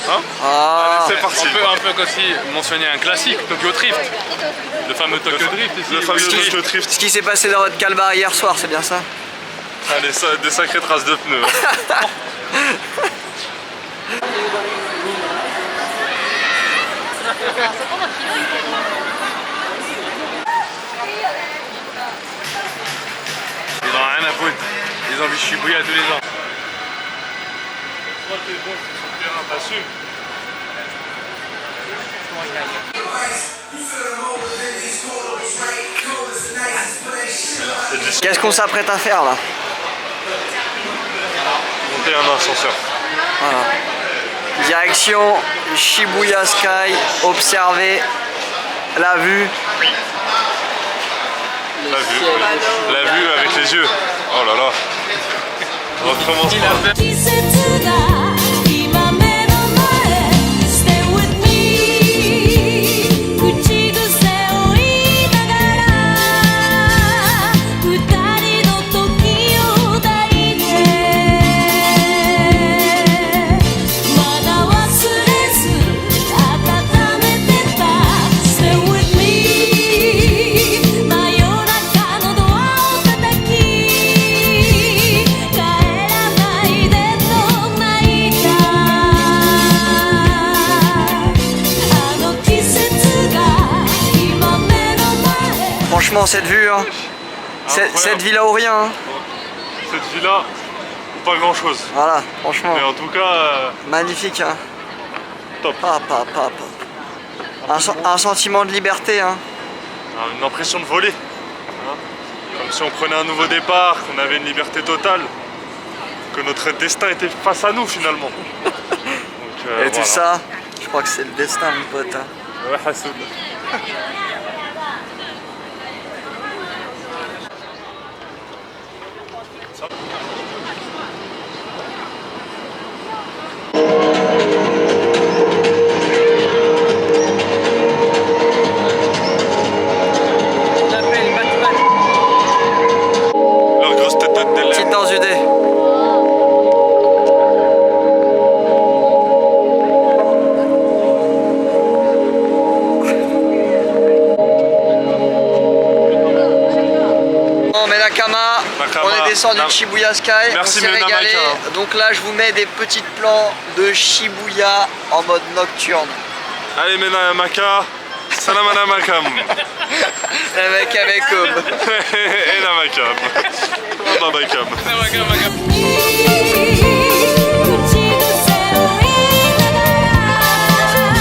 Hein? Ah. Allez, c'est parti. On peut aussi mentionner un classique, Tokyo Drift. Le fameux Tokyo Drift ici. Le fameux Tokyo Drift. Ce qui s'est passé dans votre calbar hier soir, c'est bien ça? Allez, ça, des sacrées traces de pneus. Ils ont rien à foutre. Ils ont vu Shibuya tous les ans. Toi, t'es bon, c'est sur le terrain, t'assumes. Qu'est-ce qu'on s'apprête à faire là? Monter un ascenseur. Voilà. Direction Shibuya Sky, observer la vue. La vue avec les yeux. Oh là là. On recommence pas. 季節が今目の前 Stay with me 口癖を言いながら二人の時を抱いてまだ忘れず温めてた Stay with me 真夜中のドアを叩き帰らないでと泣いたあの季節が今目の前 Franchement, cette vue, hein, cette villa ou rien. Hein. Cette villa, pas grand chose. Voilà, franchement. Mais en tout cas, magnifique. Hein. top. Un sentiment de liberté. Hein. Une impression de voler. Hein. Comme si on prenait un nouveau départ, qu'on avait une liberté totale. Que notre destin était face à nous finalement. Donc, Et voilà. tout ça, je crois que c'est le destin, mon pote. Hein. Ouais, Hassoud. Leur grosse tête de délai. Petite danse du dé. Bon, mais Nakama, on est descendu de Shibuya Sky, Merci, on s'est Mena régalé. Maka. Donc là, je vous mets des petits plans de Shibuya en mode nocturne. Allez, Mena Maka. Salam ala makam. Le mec avec Et la makam. La makam. 口癖を言いながら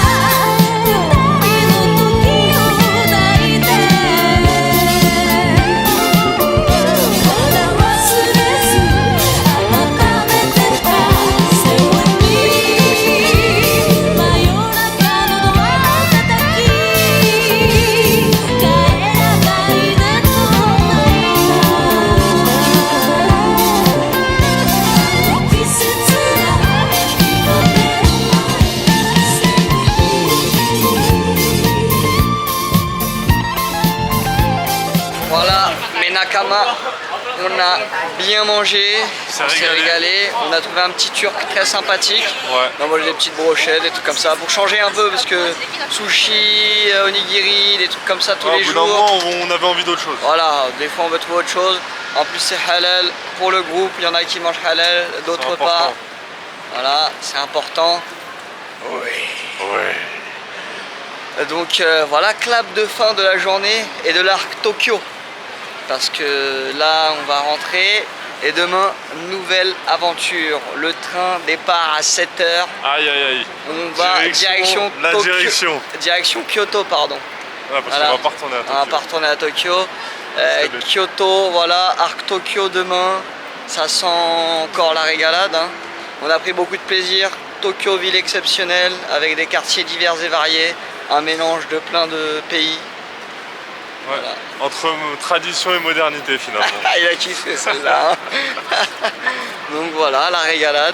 二人の時を抱いてまだ忘れず温めてた Stay with me 真夜中のドアを叩き帰らないでと泣いた季節が今目のVoilà, mes Nakama, on a bien mangé, s'est on s'est régalé, on a trouvé un petit turc très sympathique. Ouais. On a mangé des petites brochettes, des trucs comme ça, pour changer un peu, parce que sushi, onigiri, des trucs comme ça tous Au les bout d'un jours. moment, on avait envie d'autre chose. Voilà, des fois on veut trouver autre chose. En plus c'est halal pour le groupe, il y en a qui mangent halal, d'autres C'est pas. important. Voilà, c'est important. Ouais. Donc voilà, clap de fin de la journée et de l'arc Tokyo. Parce que là on va rentrer et demain, nouvelle aventure. Le train départ à 7h. Aïe aïe aïe. On va direction la Tokyo. direction. Direction Kyoto, pardon. Ah, parce Voilà. qu'on va pas retourner à Tokyo. On va pas retourner à Tokyo. C'est bête. Kyoto, voilà, Arc Tokyo demain. Ça sent encore la régalade. Hein. On a pris beaucoup de plaisir. Tokyo, ville exceptionnelle, avec des quartiers divers et variés. Un mélange de plein de pays. Ouais. Voilà. Entre tradition et modernité finalement. Il a kiffé celle-là. Hein. Donc voilà, la régalade.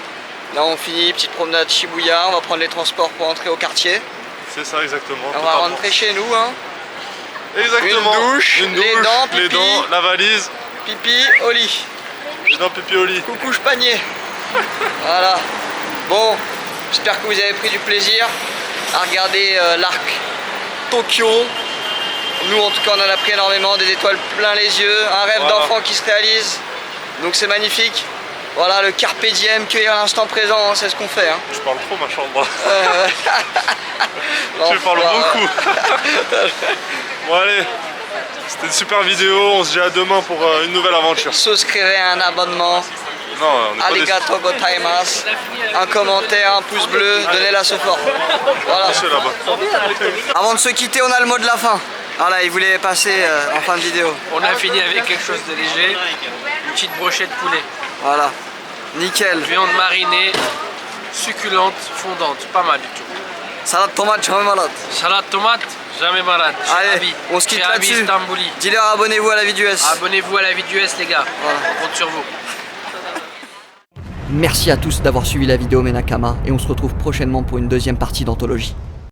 Là on finit, petite promenade Shibuya. On va prendre les transports pour entrer au quartier. C'est ça exactement. On va totalement. rentrer chez nous. Hein. Exactement. Une douche, les dents, les pipi. dents, la valise, Pipi, au lit. les dents pipi au lit. Coucouche panier. Voilà. Bon, j'espère que vous avez pris du plaisir à regarder l'arc Tokyo. Nous en tout cas on en a pris énormément, des étoiles plein les yeux, un rêve d'enfant qui se réalise. Donc c'est magnifique. Voilà, le carpe diem, cueillir l'instant présent, hein, c'est ce qu'on fait. Hein. Je parle trop ma chambre. Je parle beaucoup. Bon allez, c'était une super vidéo, on se dit à demain pour une nouvelle aventure. Souscrivez à un abonnement. Non, on est pas Arigato gozaimasu. Un commentaire, un pouce bleu, donnez la support. Voilà. Avant de se quitter, on a le mot de la fin. Voilà, il voulait passer en fin de vidéo. On a fini avec quelque chose de léger, une petite brochette poulet. Voilà, nickel. Viande marinée, succulente, fondante, pas mal du tout. Salade tomate, jamais malade. Salade tomate, jamais malade. Allez, on se quitte là-dessus. Dis-leur abonnez-vous à la vie du S. Abonnez-vous à la vie du S les gars, voilà. On compte sur vous. Merci à tous d'avoir suivi la vidéo Menakama et on se retrouve prochainement pour une deuxième partie d'anthologie.